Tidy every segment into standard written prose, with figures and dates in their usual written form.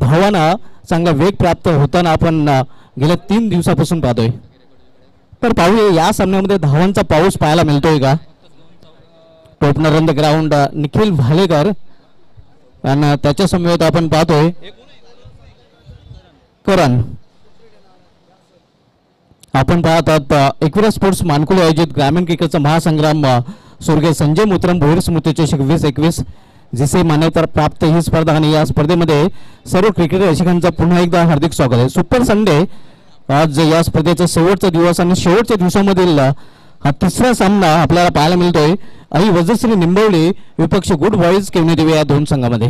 धावांना चांगला वेग प्राप्त होताना आपण गेल्या 3 दिवसापासून पाहतोय. तर पाहूया या सामन्यामध्ये धावांचा पाऊस पाहायला मिळतोय का. टोपनर on the ground Nikhil Bhalekar आणि त्याच्या समवेत आपण पाहतोय करण. आपण पाहत आहात एकविरा स्पोर्ट्स मानकुले आयोजित ग्रामीण क्रिकेटचा महासंग्राम स्वर्गीय संजय मुत्रम भोईर स्मृती चषक 2021 जिसे मान्यता प्राप्त ही स्पर्धा आणि या स्पर्धेमध्ये सर्व क्रिकेट रसिकांचं पुन्हा एकदा हार्दिक स्वागत आहे. सुपर संडे आज या स्पर्धेचा शेवटचा दिवस आणि शेवटच्या दिवसामधील हा तिसरा सामना आपल्याला पाहायला मिळतोय. आई वजश्री निंबवली विपक्ष गुड बॉईज केवनी देवी या दोन संघामध्ये.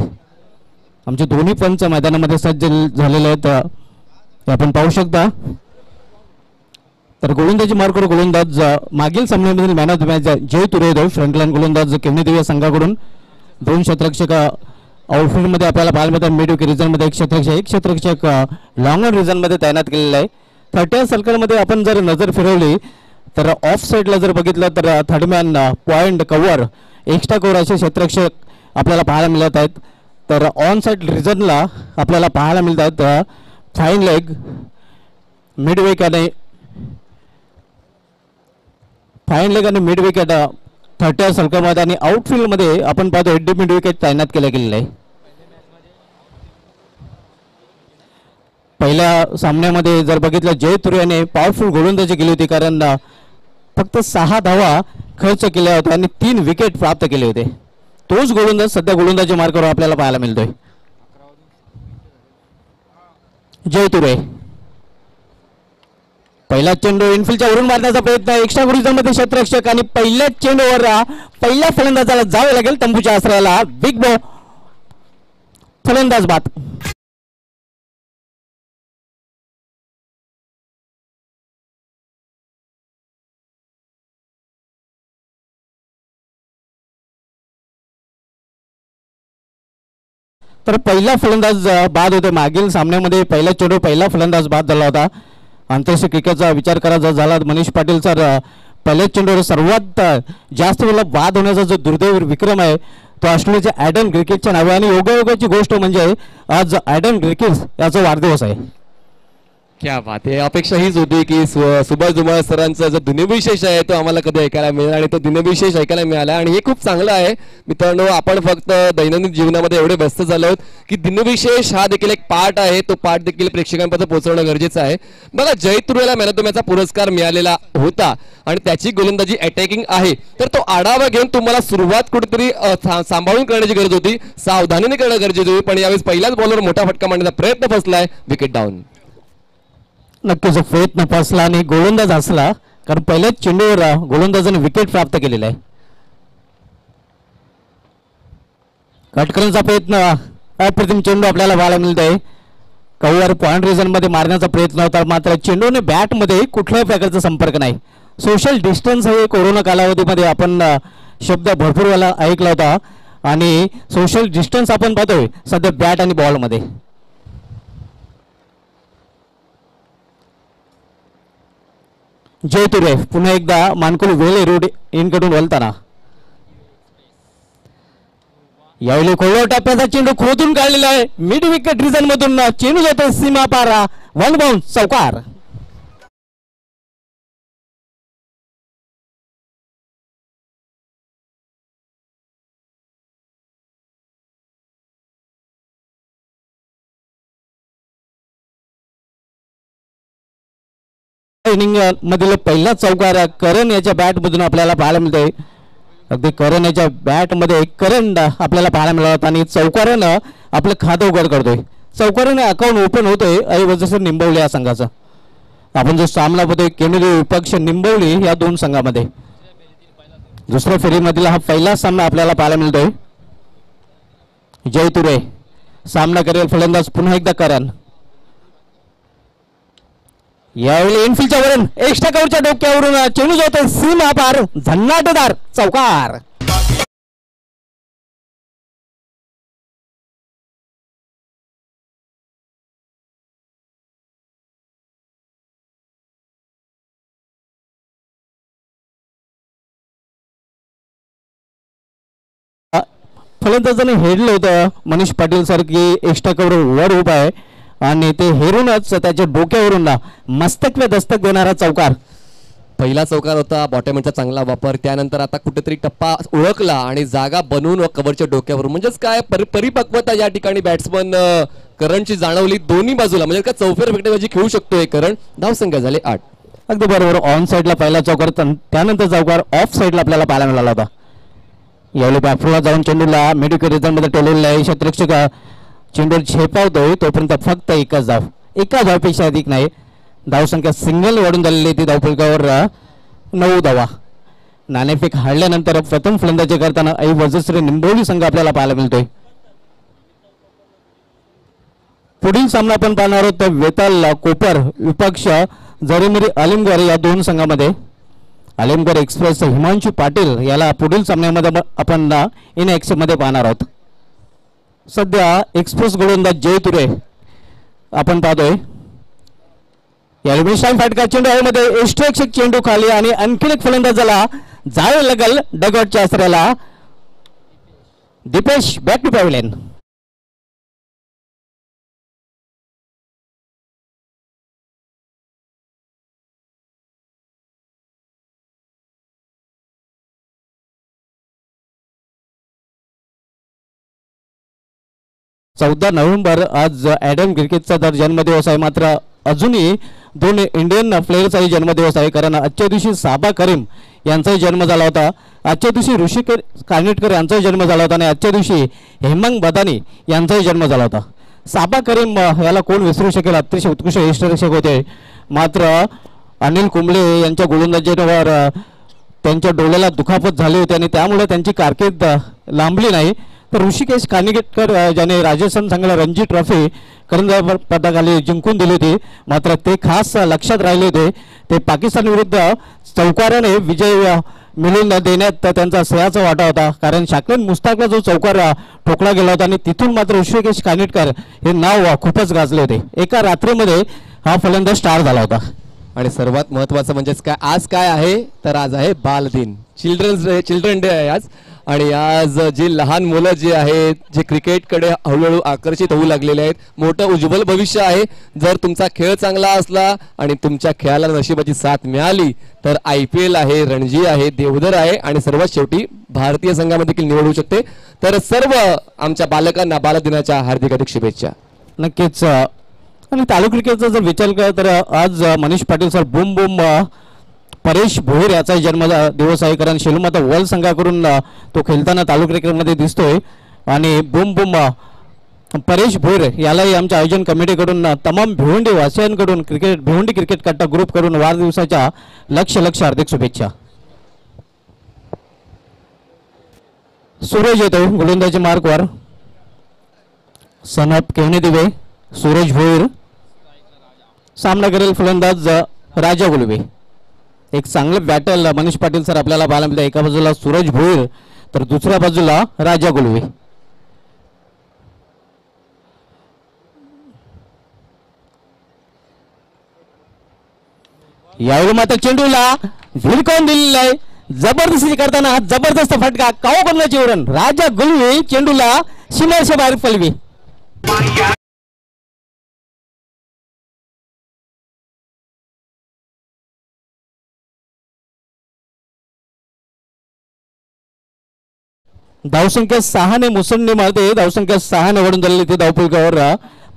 आमचे दोन्ही पंच मैदानामध्ये सज्ज झालेले आहेत आपण पाहू शकता. तर गोलंदाजी मार्कर गोलंदाज मागील सामन्यामधील man of the match Jay तुरेदेव फ्रंटलाईन गोलंदाज केवनी देवी संघाकडून 2 क्षेत्ररक्षक आउटफील्डमध्ये आपल्याला पाहायला मिळतात. मिड विकेट रिजनमध्ये एक क्षेत्ररक्षक लॉंग ऑन रिजनमध्ये तैनात केलेला आहे. 30 सर्कलमध्ये आपण जर नजर फिरवली तर ऑफ साईडला जर बघितलं तर third man point cover extra cover असे क्षेत्ररक्षक आपल्याला पाहायला मिळत आहेत. तर ऑन साईड रिजनला आपल्याला पाहायला मिळत आहेत फाईन लेग मिड विकेट आणि मिड विकेट 30 सर्कलमध्ये आणि आउटफील्डमध्ये आपण पाहतो हेड मिड विकेट तैनात केले गेलेले आहे. पहिल्या सामन्यामध्ये जर बघितलं जय तुरे याने पॉवरफुल गोलंदाजी केली होती कारण फक्त 6 धावा खर्च केल्या होत्या आणि 3 विकेट प्राप्त केले होते. तोच गोलंदाज सध्या गोलंदाजी मार्गावर आपल्याला पाहायला मिळतोय. जय तुरे पहिला चेंडू इनफिल्डच्या वरून मारण्याचा प्रयत्न एक्स्ट्रा गुरुजनमध्ये क्षेत्ररक्षक आणि पहिल्याच चेंडूवर पहिल्या फलंदाजाला जावे लागेल तंबूच्या आश्रयाला. बिग बॉ फलंदाज बाद. तर पहिला फलंदाज बाद होते. मागील सामन्यामध्ये पहिला चेंडू पहिला फलंदाज बाद झाला होता. आंतरराष्ट्रीय क्रिकेटचा विचार करायचा झाला मनीष पाटील सर पहिल्या चेंडूवर सर्वात जास्त वेळेला बाद होण्याचा जो दुर्दैव विक्रम आहे तो ऑस्ट्रेलियाच्या ॲडन ग्रिकेटच्या नावे. आणि योगायोगाची गोष्ट म्हणजे आज ॲडन ग्रिकेट याचा वाढदिवस आहे. क्या बात आहे. अपेक्षा हीच होती की सुभाष धुमाळ सरांचा जो दिनविशेष आहे तो आम्हाला कधी ऐकायला मिळेल आणि तो दिनविशेष ऐकायला मिळाला आणि हे खूप चांगलं आहे. मित्रांनो आपण फक्त दैनंदिन जीवनामध्ये एवढे व्यस्त झालो आहोत की दिनविशेष हा देखील एक पार्ट आहे. तो पार्ट देखील प्रेक्षकांपर्यंत पोहोचवणं गरजेचं आहे. बघा जय तुरेला मॅन ऑफ द मॅचचा पुरस्कार मिळालेला होता आणि त्याची गोलंदाजी अटॅकिंग आहे. तर तो आढावा घेऊन तुम्हाला सुरुवात कुठेतरी सांभाळून करण्याची गरज होती, सावधानीने करणं गरजेचं होती. पण यावेळेस पहिल्याच बॉलवर मोठा फटका मारण्याचा प्रयत्न फसलाय. Wicket down. नक्कीच प्रयत्न फसला आणि गोलंदाज असला कारण पहिल्याच चेंडूवर गोलंदाजाने विकेट प्राप्त केलेला आहे. कट करण्याचा प्रयत्न अप्रतिम चेंडू आपल्याला पाहायला मिळत आहे. कव्हर पॉइंट रिजन मध्ये मारण्याचा प्रयत्न होता मात्र चेंडूने बॅट मध्ये कुठल्याही प्रकारचा संपर्क नाही. सोशल डिस्टन्स हे कोरोना कालावधीमध्ये आपण शब्द भरपूर वेळा ऐकला होता आणि सोशल डिस्टन्स आपण पाहतोय सध्या बॅट आणि बॉल मध्ये. जय तुरे पुन्हा एकदा मानकुल वेले रोड इनकडून वळताना यावेळी खोलवर टप्प्याचा चेंडू खोदून काढलेला आहे. मिड विकेट रिजन मधून चेंडू जातो सीमा पारा. 1 बाउन्स चौकार. इनिंग मधील पहिला चौकार करण याच्या बॅट मधून आपल्याला पाहायला मिळतोय. अगदी करण याच्या बॅट मध्ये करंट आपल्याला पाहायला मिळत आणि चौकारानं आपलं खातं उघड करतोय. चौकाराने अकाउंट ओपन होतोय ऐवजी निंबवली या संघाचा. आपण जो सामना बघतोय केंद्रीय विपक्ष निंबवली या दोन संघामध्ये दुसऱ्या फेरीमधील हा पहिला सामना आपल्याला पाहायला मिळतोय. जय तुरे सामना करेल फलंदाज पुन्हा एकदा करण. यावेळी इनफिल्डच्या वरून एक्स्ट्रा कव्हरच्या डोक्यावरून चेंडू जातोय सीमा पार. झन्नाटदार चौकार. फलंदाजाने हेरलं होतं मनीष पाटील सर की एक्स्ट्रा कव्हर वर उभा आहे आणि ते हेरूनच त्याच्या डोक्यावरून मस्तक दस्तक देणारा चौकार. पहिला चौकार होता बॉटमचा चांगला वापर. त्यानंतर आता कुठेतरी टप्पा ओळखला आणि जागा बनवून कव्हरच्या डोक्यावरून म्हणजेच काय परिपक्वता या ठिकाणी बॅट्समन करणची जाणवली दोन्ही बाजूला. म्हणजे का चौफेर फेकण्याची खेळू शकतोय करण. धावसंख्या झाले 8. अगदी बरोबर. ऑन साईडला पहिला चौकार त्यानंतर चौकार ऑफ साईडला आपल्याला पाहायला मिळाला होता. यावेळी बॅटफुलला जाऊन चेंडूला मिड मध्ये टोलवलेला आहे. क्षेत्ररक्षक चेंडू झेपावतोय तोपर्यंत फक्त एकच धाव. एका धावपेक्षा अधिक नाही. धावसंख्या सिंगल वाढून झालेली ती धावफलकावर 9 धावा. नाणेफेक हाडल्यानंतर प्रथम फलंदाजी करताना वज्रश्री निंबोली संघ आपल्याला पाहायला मिळतोय. पुढील सामना आपण पाहणार आहोत वेताल कोपर विपक्ष जरीमरी आलिमगर या दोन संघामध्ये. आलिमगर एक्सप्रेस हिमांशू पाटील याला पुढील सामन्यामध्ये आपण इन ॲक्शन मध्ये पाहणार आहोत. सध्या एक्सप्रेस गोलंदाज जय तुरे आपण पाहतोय. यावेळी फटका चेंडू मध्ये एक्स्ट्राक्षक चेंडू खाली आणि आणखीन एक फलंदाजाला जावे लागल डगआउटच्या आसऱ्याला. Dipesh back to pavilion. चौदा नोव्हेंबर आज ॲडम क्रिकेटचा तर जन्मदिवस आहे. मात्र अजूनही दोन इंडियन प्लेयर्सचाही जन्मदिवस आहे. कारण आजच्या दिवशी साबा करीम यांचाही जन्म झाला होता. आजच्या दिवशी ऋषिकेश कानिटकर यांचाही जन्म झाला होता आणि आजच्या दिवशी हेमंग बदानी यांचाही जन्म झाला होता. साबा करीम याला कोण विसरू शकेल. अतिशय उत्कृष्ट यष्टिरक्षक होते. मात्र अनिल कुंबळे यांच्या गोलंदाजीवर त्यांच्या डोळ्याला दुखापत झाली होती आणि त्यामुळे त्यांची कारकीर्द लांबली नाही. तर ऋषिकेश कानिटकर ज्याने राजस्थान संघाला रणजी ट्रॉफी करंदाज पदाखाली जिंकून दिली होती. मात्र ते खास लक्षात राहिले होते. ते पाकिस्तान विरुद्ध चौकाराने विजय मिळवून देण्यात त्यांचा श्रेयाचा वाटा होता. कारण शाकिल मुस्ताकला जो चौकार ठोकला गेला होता आणि तिथून मात्र ऋषिकेश कानिटकर हे नाव खूपच गाजले होते. एका रात्रीमध्ये हा फलंदाज स्टार झाला होता. आणि सर्वात महत्त्वाचं म्हणजेच काय आज काय आहे तर आज आहे बाल दिन. चिल्ड्रन डे आहे आज. आणि आज जी लहान मुलं जी आहेत जे क्रिकेटकडे हळूहळू आकर्षित होऊ लागलेले आहेत. मोठं उज्ज्वल भविष्य आहे. जर तुमचा खेळ चांगला असला आणि तुमच्या खेळाला नशिबाची साथ मिळाली तर IPL आहे, रणजी आहे, देवधर आहे आणि सर्वात शेवटी भारतीय संघामध्ये देखील निवड होऊ शकते. तर सर्व आमच्या बालकांना बालदिनाच्या हार्दिक शुभेच्छा. नक्कीच. आणि तालुका क्रिकेटचा जर विचार केला तर आज Manish Patil sir boom boom Paresh Bhoir याचाही जन्म दिवस आहे. कारण शेलूमाता वर्ल्ड संघाकडून तो खेळताना तालुका क्रिकेटमध्ये दिसतोय. आणि बूम बूम परेश भोईर यालाही आमच्या आयोजन कमिटीकडून तमाम भिवंडी वासियांकडून भिवंडी क्रिकेट कट्टा ग्रुपकडून वाढदिवसाच्या लक्ष हार्दिक शुभेच्छा. सूरज येतो गोलंदाजी मार्कवर. सनप केवणे दिवे सूरज भोईर. सामना करेल फलंदाज राजा गुलवे. एक चांगलं बॅटल मनीष पाटील सर आपल्याला पाहायला मिळतं. एका बाजूला सूरज भोईर तर दुसऱ्या बाजूला राजा गुलवे. यावेळी मात्र चेंडूला भिरकावून दिलेला आहे. जबरदस्ती करताना जबरदस्त फटका काव बनला चिवरण. राजा गुलवे चेंडूला सीमारेषे बाहेर पलवी. धावसंख्या 6 ने मुसंडी मारते. धावसंख्या 6 ने वडून झालेली ती धावफलकावर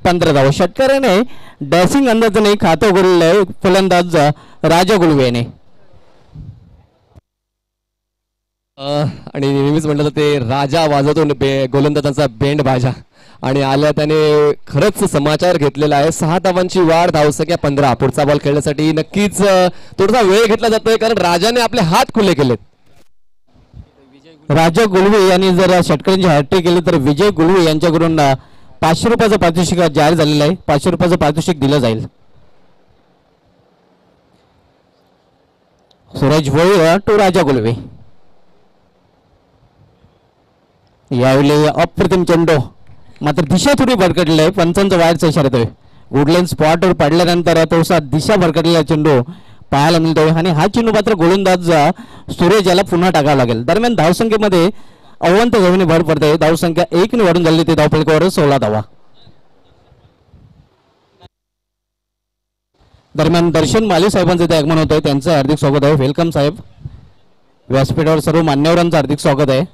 15 धावा. षटकाराने डॅसिंग अंदाजाने खातं उघडलेलं आहे फलंदाज राजा गुलवे याने. आणि नेहमीच म्हटलं तर ते राजा वाजवतो गोलंदाजांचा बेंड बाजा. आणि आल्या त्याने खरंच समाचार घेतलेला आहे. 6 धावांची वाढ. धावसंख्या 15. पुढचा बॉल खेळण्यासाठी नक्कीच थोडासा वेळ घेतला जातोय कारण राजाने आपले हात खुले केलेत. राजा गुलवे यांनी जर षटकारांची हॅट्रिक केली तर विजय गुलवे यांच्याकडून 500 रुपयाचं पारितोषिक जाहीर झालेलं आहे. 500 रुपयाचं पारितोषिक दिलं जाईल. सूरज भोईर टू राजा गुलवे. यावेळी अप्रतिम चेंडू मात्र दिशा थोडी भरकटली आहे. पंचांचा वायरचा इशारा येतोय. वुडलँड स्पॉटवर पडल्यानंतर तोसा दिशा भरकटलेला चेंडू पाहायला मिळतोय. आणि हा चेंडू मात्र गोलंदाज सूरज याला पुन्हा टाकावा लागेल. दरम्यान धावसंख्येमध्ये अव्वंत धावेने भर पडते. धावसंख्या 1 ने वाढून झाली ते धावफलकावर 16 धावा. दरम्यान दर्शन माली साहेबांचं ते आगमन होतंय, त्यांचं हार्दिक स्वागत आहे. वेलकम साहेब. व्यासपीठावर सर्व मान्यवरांचं हार्दिक स्वागत आहे.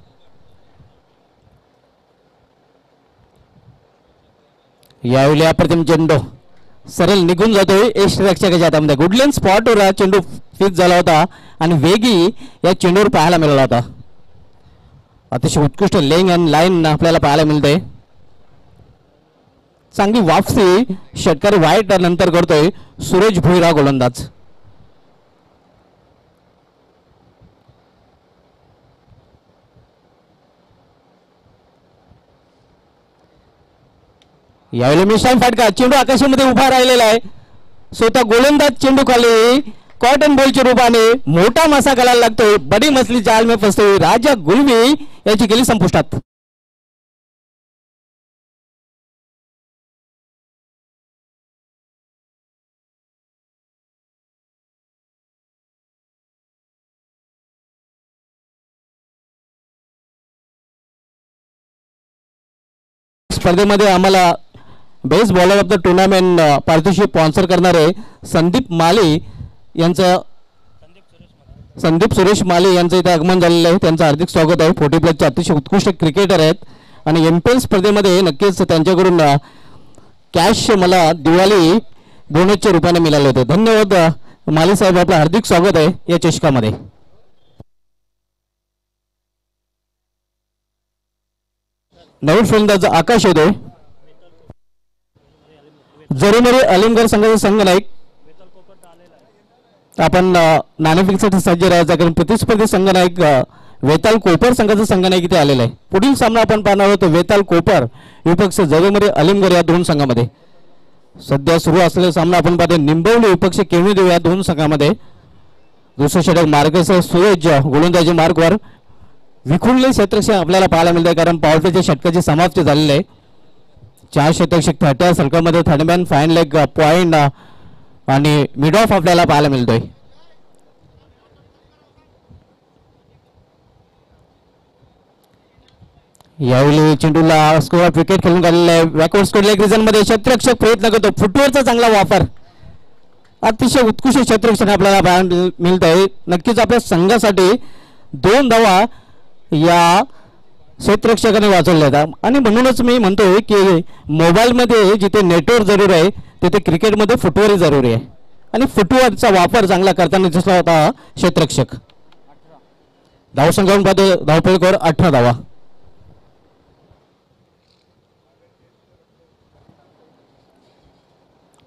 यावेळी अप्रतिम चेंडू सरळ निघून जातोय यष्टीरक्षकाच्या हातामध्ये. गुडलेन स्पॉटवर हा चेंडू फिक्स झाला होता आणि वेगी या चेंडूवर पाहायला मिळाला होता. अतिशय उत्कृष्ट लेंग अँड लाईन आपल्याला पाहायला मिळते. चांगली वापसी षटकार वाईट नंतर करतोय सूरज भोईरा गोलंदाज. यावेळी मिशान फाटका चेंडू आकाशामध्ये उभा राहिलेला आहे. स्वतः गोलंदाज चेंडू खाली कॉटन बॉलच्या रूपाने मोठा मासा करायला लागतोय. बडी मछली जाल में फसतोय. राजा गुलवी याची गेली संपुष्टात. स्पर्धेमध्ये आम्हाला best bowler of the tournament पारितोषिक स्पॉन्सर करणारे संदीप सुरेश माले यांचं इथे आगमन झालेलं आहे. त्यांचं हार्दिक स्वागत आहे. 40 प्लसचे अतिशय उत्कृष्ट क्रिकेटर आहेत आणि एमपीएल स्पर्धेमध्ये नक्कीच त्यांच्याकडून कॅश मला दिवाळी बोनसच्या रूपाने मिळाले होते. धन्यवाद माली साहेब, आपलं हार्दिक स्वागत आहे या चषकामध्ये. नवीन फलंदाज आकाश येतोय. जरीमरी अलिमगड संघाचा संघनायक आपण नाणेफेकीसाठी सज्ज राहायचा, कारण प्रतिस्पर्धी संघनायक वेताल कोपर संघाचा संघनायक इथे आलेला आहे. पुढील सामना आपण पाहणार आहोत वेताल कोपर विपक्ष जरीमरी अलिमगड या दोन संघामध्ये. सध्या सुरू असलेला सामना आपण पाहतो निंबवली विपक्ष केवणीदेव या दोन संघामध्ये. दुसरं षटक मार्गसह सूरज गोलंदाजी मार्गवर विखुरले क्षेत्रक्षक आपल्याला पाहायला मिळते, कारण पॉवरप्लेच्या षटकाची समाप्ती झालेली आहे. 4 क्षेत्रक्षक 30 सर्कलमध्ये थर्डमॅन फाईन लेग पॉइंट आणि मिड ऑफ आपल्याला पाहायला मिळतोय. यावेळी चेंडूला स्कोर ऑफ विकेट खेळून काढलेला आहे. बॅकवर्ड स्कोर लेग रिजन मध्ये क्षेत्ररक्षक प्रयत्न करतो. फुटवेअरचा चांगला वापर, अतिशय उत्कृष्ट क्षेत्ररक्षण आपल्याला पाहायला मिळत आहे. नक्कीच आपल्या संघासाठी 2 धावा या क्षेत्ररक्षकाने वाचवल्या आहेत. आणि म्हणूनच मी म्हणतोय की मोबाईलमध्ये जिथे नेटवर्क जरूर आहे तिथे क्रिकेटमध्ये फुटवेअर जरुरी आहे आणि फुटवेअरचा वापर चांगला करताना दिसला होता क्षेत्ररक्षक. धावसंख्यावरून पाहतो धावफलकावर 18 धावा.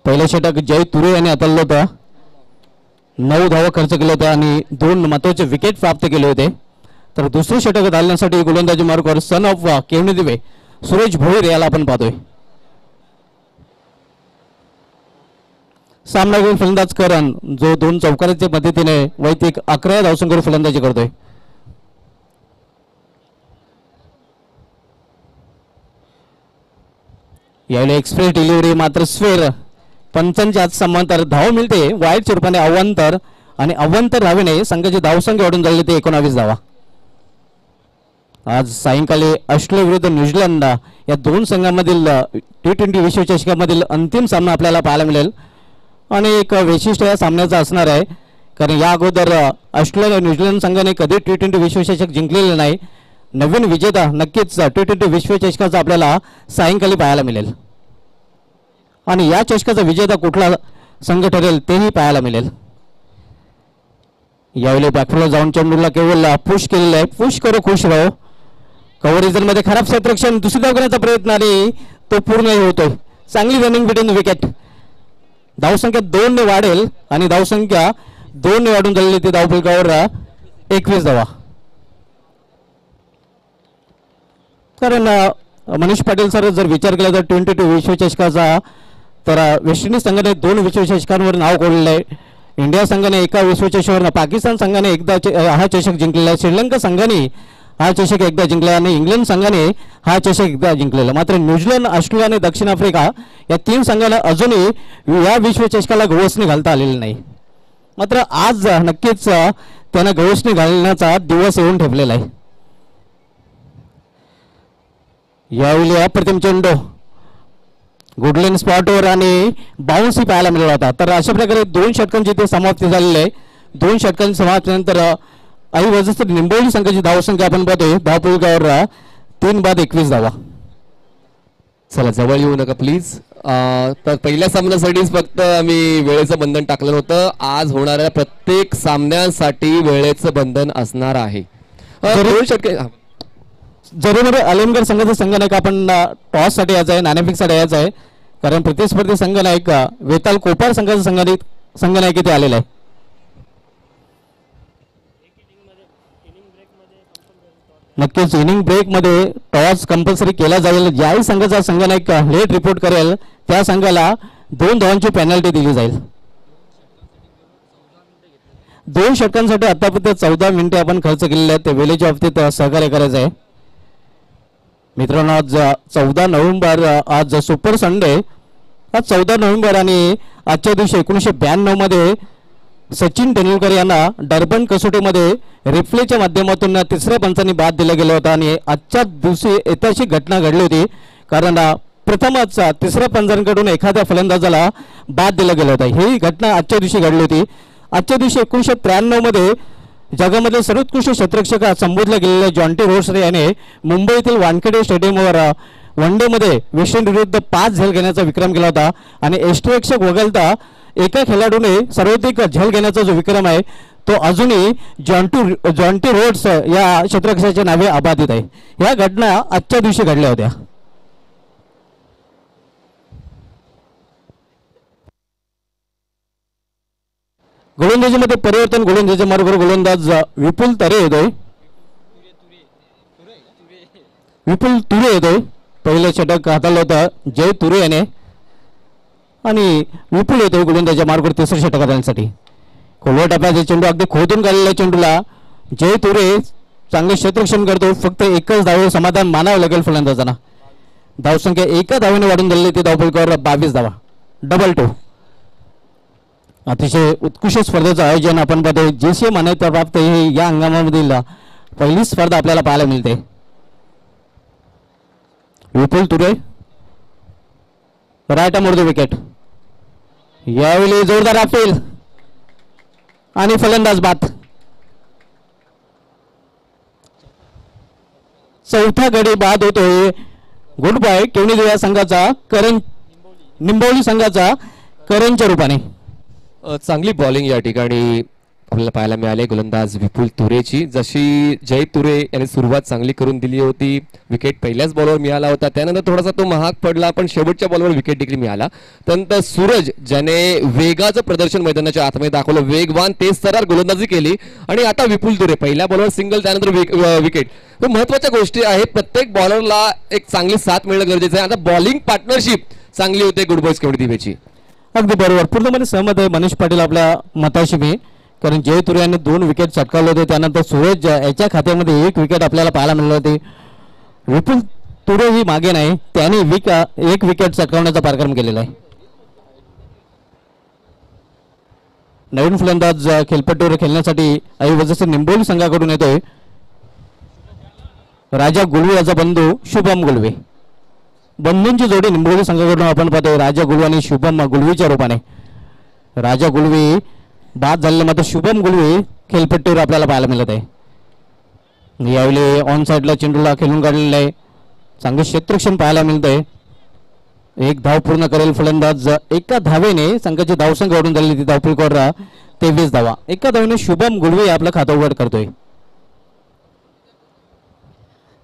पहिलं षटक जय तुरे यांनी हाताळलं होतं. 9 धावा खर्च केले होते आणि 2 महत्वाचे विकेट प्राप्त केले होते. तर दुसरे षटक घालण्यासाठी गोलंदाजी मार्गावर सन ऑफ केवणीदेव सुरेश भोईर याला आपण पाहतोय. सामनावीर फलंदाज करण जो 2 चौकाराच्या पद्धतीने वैयक्तिक 11 धावसंख्येवर फलंदाजी करतोय. यावेळी एक्सप्रेस डिलिव्हरी मात्र स्वेर पंचांच्या समांतर धाव मिळते. वाईटच्या रूपाने अव्वंतर आणि अव्वंतर धावेने संघाची धावसंख्या वाढून झाली ते 19 धावा. आज सायंकाळी ऑस्ट्रेलिया विरुद्ध न्यूझीलंड या 2 संघांमधील T20 विश्वचषकामधील अंतिम सामना आपल्याला पाहायला मिळेल आणि एक वैशिष्ट्य या सामन्याचं असणार आहे, कारण या अगोदर ऑस्ट्रेलिया न्यूझीलंड संघाने कधी T20 विश्वचषक जिंकलेले नाही. नवीन विजेता नक्कीच T20 विश्वचषकाचा आपल्याला सायंकाळी पाहायला मिळेल आणि या चषकाचा विजेता कुठला संघ ठरेल तेही पाहायला मिळेल. यावेळी बॅकफुटला जाऊन चेंडूला केवळ पुश केलेला आहे. पुश करो खुश राहो. कव्हर रिजन मध्ये खराब क्षेत्ररक्षण, दुसरी धाव करण्याचा प्रयत्न आणि तो पूर्ण होतोय. चांगली रनिंग बिटवीन विकेट. धावसंख्या 2 ने वाढेल आणि धावसंख्या 2 ने वाढून झालेली ती धावफलकावर 21 धावा. कारण मनीष पाटील सर जर विचार केला तर T20 विश्वचषकाचा तर वेस्ट इंडिज संघाने 2 विश्वचषकांवर नाव कोरलेलं आहे. इंडिया संघाने एका विश्वचषकावर, पाकिस्तान संघाने एकदा हा चषक जिंकलेला आहे. श्रीलंका संघाने हा चषक एकदा जिंकला आणि इंग्लंड संघाने हा चषक एकदा जिंकलेला. मात्र न्यूझीलंड, ऑस्ट्रेलिया आणि दक्षिण आफ्रिका या 3 संघांना अजूनही या विश्वचषकाला गवसणी घालता आलेली नाही. मात्र आज नक्कीच त्यांना गवसणी घालण्याचा दिवस येऊन ठेवलेला आहे. यावेळी अप्रतिम चेंडू गुडलेन स्पॉटवर आणि बाउन्सही पाहायला मिळाला होता. तर अशा प्रकारे 2 षटकांची ते समाप्ती झालेली आहे. 2 षटकांची समाप्तीनंतर आई वजस्तर निंबोली संघाची धावसंख्या आपण पाहतोय धावपळीकावर 3 बाद 21 धावा. चला जवळ येऊ नका प्लीज. तर पहिल्या सामन्यासाठीच फक्त आम्ही वेळेचं बंधन टाकलं होतं. आज होणाऱ्या प्रत्येक सामन्यांसाठी वेळेचं बंधन असणार आहे. 2 षटके जरूर अलमगड संघाचा संघनायक आपण टॉस साठी यायचा आहे, नाणेफेक साठी यायचा आहे, कारण प्रतिस्पर्धी संघनायक वेताल कोपार संघाचा संघनायक इथे आलेला आहे. नक्कीच इनिंग ब्रेक मध्ये टॉस कंपल्सरी केला जाईल. ज्याही संघाचा संघनायक लेट रिपोर्ट करेल त्या संघाला 2 धावांची पेनल्टी दिली जाईल. 2 षटकांसाठी आतापर्यंत 14 मिनिटे आपण खर्च केलेले आहेत. ते वेळेच्या बाबतीत सहकार्य करायचं आहे. मित्रांनो आज 14 नोव्हेंबर आज सुपर संडे. आज 14 नोव्हेंबर आणि आजच्या दिवशी 1992 मध्ये सचिन तेंडुलकर यांना डर्बन कसोटीमध्ये रिप्लेच्या माध्यमातून तिसऱ्या पंचांनी बाद दिला गेला होता. आणि आजच्या दिवशी ऐतिहासिक घटना घडली होती, कारण प्रथमच तिसऱ्या पंचांकडून एखाद्या फलंदाजाला बाद दिला गेला होता. ही घटना आजच्या दिवशी घडली होती. आजच्या दिवशी 1993 मध्ये जगामधील सर्वोत्कृष्ट क्षेत्ररक्षक संबोधले गेलेल्या जॉन्टी रोड्स याने मुंबईतील वानखेडे स्टेडियमवर वन डे मध्ये वेस्ट इंडिज विरुद्ध 5 झेल घेण्याचा विक्रम केला होता. आणि यष्टिरक्षक वगळता एका खेळाडूने सर्वाधिक झेल घेण्याचा जो विक्रम आहे तो अजूनही जॉन्टी रोड्स या क्षेत्ररक्षकाच्या नावे अबाधित आहे. या घटना आजच्या दिवशी घडल्या होत्या. गोलंदाजीमध्ये परिवर्तन. गोलंदाजी मार्गावर गोलंदाज विपुल तुरे येतोय. विपुल तुरे येतोय. पहिलं षटक हाताळलं होतं जय तुरे याने आणि विपुल येतोय गोलंदाजी मार्गावर तिसरं षटक हाताळण्यासाठी. खोलवर टप्प्याचा चेंडू अगदी खोदून काढलेल्या चेंडूला जय तुरे चांगले क्षेत्ररक्षण करतो. फक्त एकच धाव समाधान मानावं लागेल फलंदाजांना. धावसंख्या एका धावेने वाढून दिलेली ती धावपळीकावर 22 धावा. डबल 2. अतिशय उत्कृष्ट स्पर्धेचं आयोजन आपण पाहतोय. JCI मान्यता प्राप्त ही या हंगामामधील पहिली स्पर्धा आपल्याला पाहायला मिळते. विपुल तुरे राईट मोडतो विकेट. यावेळी जोरदार अपील आणि फलंदाज बाद. चौथा गडी बाद होतोय. गुड बाय केवणी दिव्या संघाचा करण निंबोली संघाचा करणच्या रूपाने. चांगली बॉलिंग या ठिकाणी आपल्याला पाहायला मिळाली गोलंदाज विपुल तुरेची. जशी जय तुरे याने सुरुवात चांगली करून दिली होती. विकेट पहिल्याच बॉलवर मिळाला होता. त्यानंतर थोडासा तो महाग पडला, पण शेवटच्या बॉलवर विकेट देखील मिळाला. त्यानंतर सूरज ज्याने वेगाचं प्रदर्शन मैदानाच्या आतमध्ये दाखवलं, वेगवान तेज तर्रार गोलंदाजी केली. आणि आता विपुल तुरे पहिल्या बॉलवर सिंगल, त्यानंतर विकेट. तर महत्वाच्या गोष्टी आहेत. प्रत्येक बॉलरला एक चांगली साथ मिळणं गरजेचं आहे. आता बॉलिंग पार्टनरशिप चांगली होते गुड बॉयज केवढी दिवेची. अगदी बरोबर, पूर्णपणे सहमत आहे मनीष पाटील आपल्या मताशी मी. कारण जय तुरे यांनी 2 विकेट चटकावले होते. त्यानंतर सूरज याच्या खात्यामध्ये 1 विकेट आपल्याला पाहायला मिळाले होते. विपुल तुरे ही मागे नाही, त्यांनी 1 विकेट चटकावण्याचा पराक्रम केलेला आहे. नवीन फलंदाज खेळपट्टीवर खेळण्यासाठी ऐवजी निंबोली संघाकडून येतोय राजा गुलवे याचा बंधू शुभम गुलवे. बंधूंची जोडी निंबोली संघाकडून आपण पाहतोय राजा गुलवे आणि शुभम गुलवेच्या रूपाने. राजा गुलवे बाद झालेले, मात्र शुभम गुलवे खेळपट्टीवर आपल्याला पाहायला मिळत आहे. यावेळी ऑन साईडला चेंडूला खेळून काढलेला आहे. चांगले क्षेत्ररक्षण पाहायला मिळत आहे. 1 धाव पूर्ण करेल फलंदाज. एका धावेने संघाची धावसंख्या वाढून झालेली ती धावपळीवर 23 धावा. एका धावेने शुभम गुलवे आपलं खातं उघड करतोय.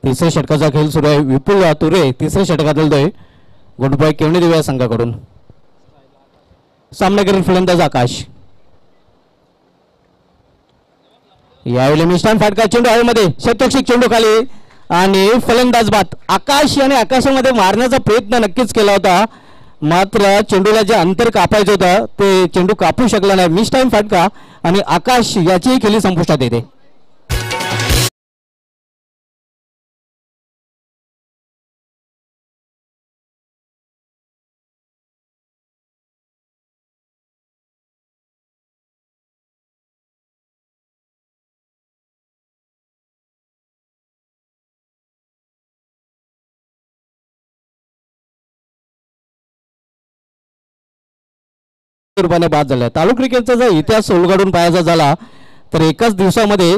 तिसऱ्या षटकाचा खेळ सुरू आहे. विपुल तुरे तिसऱ्या षटकात खेळतोय गुड बाय केवणी देवी या संघाकडून. सामना करेल फलंदाज आकाश. यावेळी मिस्टान फाटका चेंडू हवेमध्ये, क्षेत्ररक्षक चेंडू खाली आणि फलंदाज बाद. आकाश याने आकाशामध्ये मारण्याचा प्रयत्न नक्कीच केला होता, मात्र चेंडूला जे अंतर कापायचं होतं ते चेंडू कापू शकला नाही. मिस्टान फाटका आणि आकाश याचीही खेळी संपुष्टात येते. रुपयाने बाद झाले. तालुका क्रिकेटचा जर इतिहास उलगडून पाहायचा झाला तर एकाच दिवसामध्ये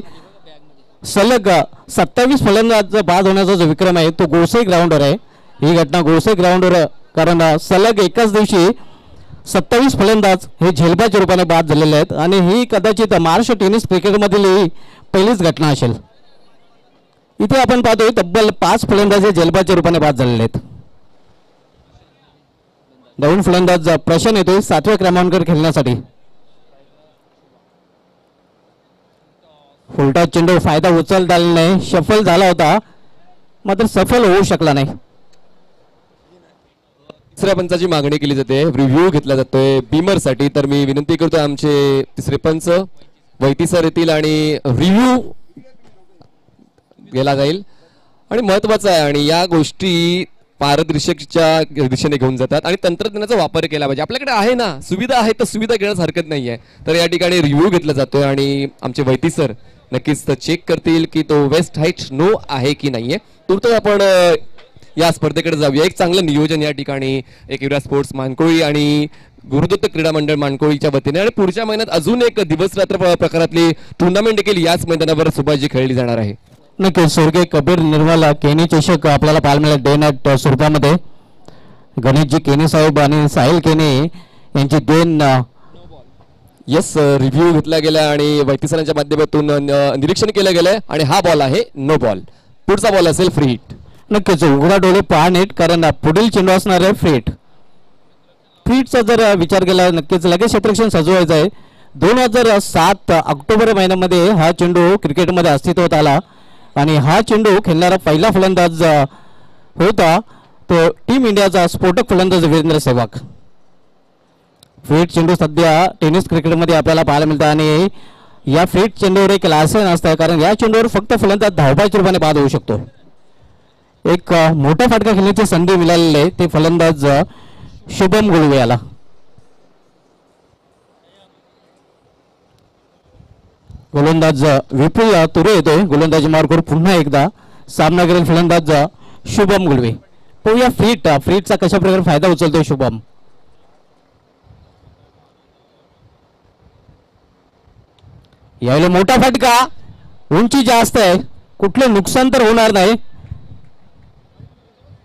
सलग 27 फलंदाज बाद होण्याचा जो विक्रम आहे तो गोसाई ग्राउंडवर आहे. ही घटना गोसाई ग्राउंडवर, कारण सलग एकाच दिवशी 27 फलंदाज हे झेलबाच्या रूपाने बाद झालेले आहेत आणि ही कदाचित महाराष्ट्र टेनिस क्रिकेटमधील ही पहिलीच घटना असेल. इथे आपण पाहतोय तब्बल 5 फलंदाज हे झेलबाच्या रूपाने बाद झालेले आहेत. नवीन फलंदाज प्रशांत येतोय 7व्या क्रमांकावर खेळण्यासाठी. फुलटा चेंडू फायदा उचलता आला नाही, सफल झाला होता मात्र सफल होऊ शकला नाही. तिसऱ्या पंचाची मागणी केली जाते, रिव्ह्यू घेतला जातोय बीमरसाठी. तर मी विनंती करतोय आमचे तिसरे पंच वैती सर येतील आणि रिव्ह्यू गेला जाईल. आणि महत्वाचं आहे आणि या गोष्टी पारदर्शकच्या दिशेने घेऊन जातात आणि तंत्रज्ञानाचा वापर केला पाहिजे. आपल्याकडे आहे ना, सुविधा आहे तर सुविधा घेण्यास हरकत नाहीये. तर या ठिकाणी रिव्ह्यू घेतला जातोय आणि आमचे वैती सर नक्कीच चेक करतील की तो वेस्ट हाईट नो आहे की नाहीये. तूर्त आपण या स्पर्धेकडे जाऊया. एक चांगलं नियोजन या ठिकाणी एकविरा स्पोर्ट्स मानकोळी आणि गुरुदत्त क्रीडा मंडळ मानकोळीच्या वतीने आणि पुढच्या महिन्यात अजून एक दिवस रात्र प्रकारातली टुर्नामेंट देखील याच मैदानावर सुभाषजी खेळली जाणार आहे. नक्कीच स्वर्गीय कबीर निर्मला केनी चषक आपल्याला पाहायला मिळेल डे नाईट स्वरूपामध्ये. गणेशजी केनी साहेब आणि साहिल केनी यांची 2 यस रिव्ह्यू घेतला गेला आणि वैती सरांच्या माध्यमातून निरीक्षण केलं गेलंय आणि हा बॉल आहे नो बॉल. पुढचा बॉल असेल फ्री हिट. नक्कीच उघडा डोळे पहा नीट, कारण पुढील चेंडू असणार आहे फ्री हिट. फ्री हिटचा जर विचार केला नक्कीच लगेच क्षेत्ररक्षण सजवायचं आहे. 2007 ऑक्टोबर महिन्यामध्ये हा चेंडू क्रिकेटमध्ये अस्तित्वात आला आणि हा चेंडू खेळणारा पहिला फलंदाज होता तो टीम इंडियाचा स्फोटक फलंदाज वीरेंद्र सेहवाग. फ्रीट चेंडू सध्या टेनिस क्रिकेटमध्ये आपल्याला पाहायला मिळतं आणि या फ्रीट चेंडूवर एक लायसन असतं, कारण या चेंडूवर फक्त फलंदाज धावबाच्या रूपाने बाद होऊ शकतो. एक मोठा फटका खेळण्याची संधी मिळालेली आहे, ते फलंदाज शुभम गुळवे याला. गोलंदाज विपुल तुरे येतोय गोलंदाजी मार्गावर पुन्हा एकदा. सामना करेल फलंदाज शुभम गुळवे. पाहूया फ्रीटचा कशा प्रकारे फायदा उचलतोय शुभम. यावेळी मोठा फटका, उंची जास्त आहे, कुठले नुकसान तर होणार नाही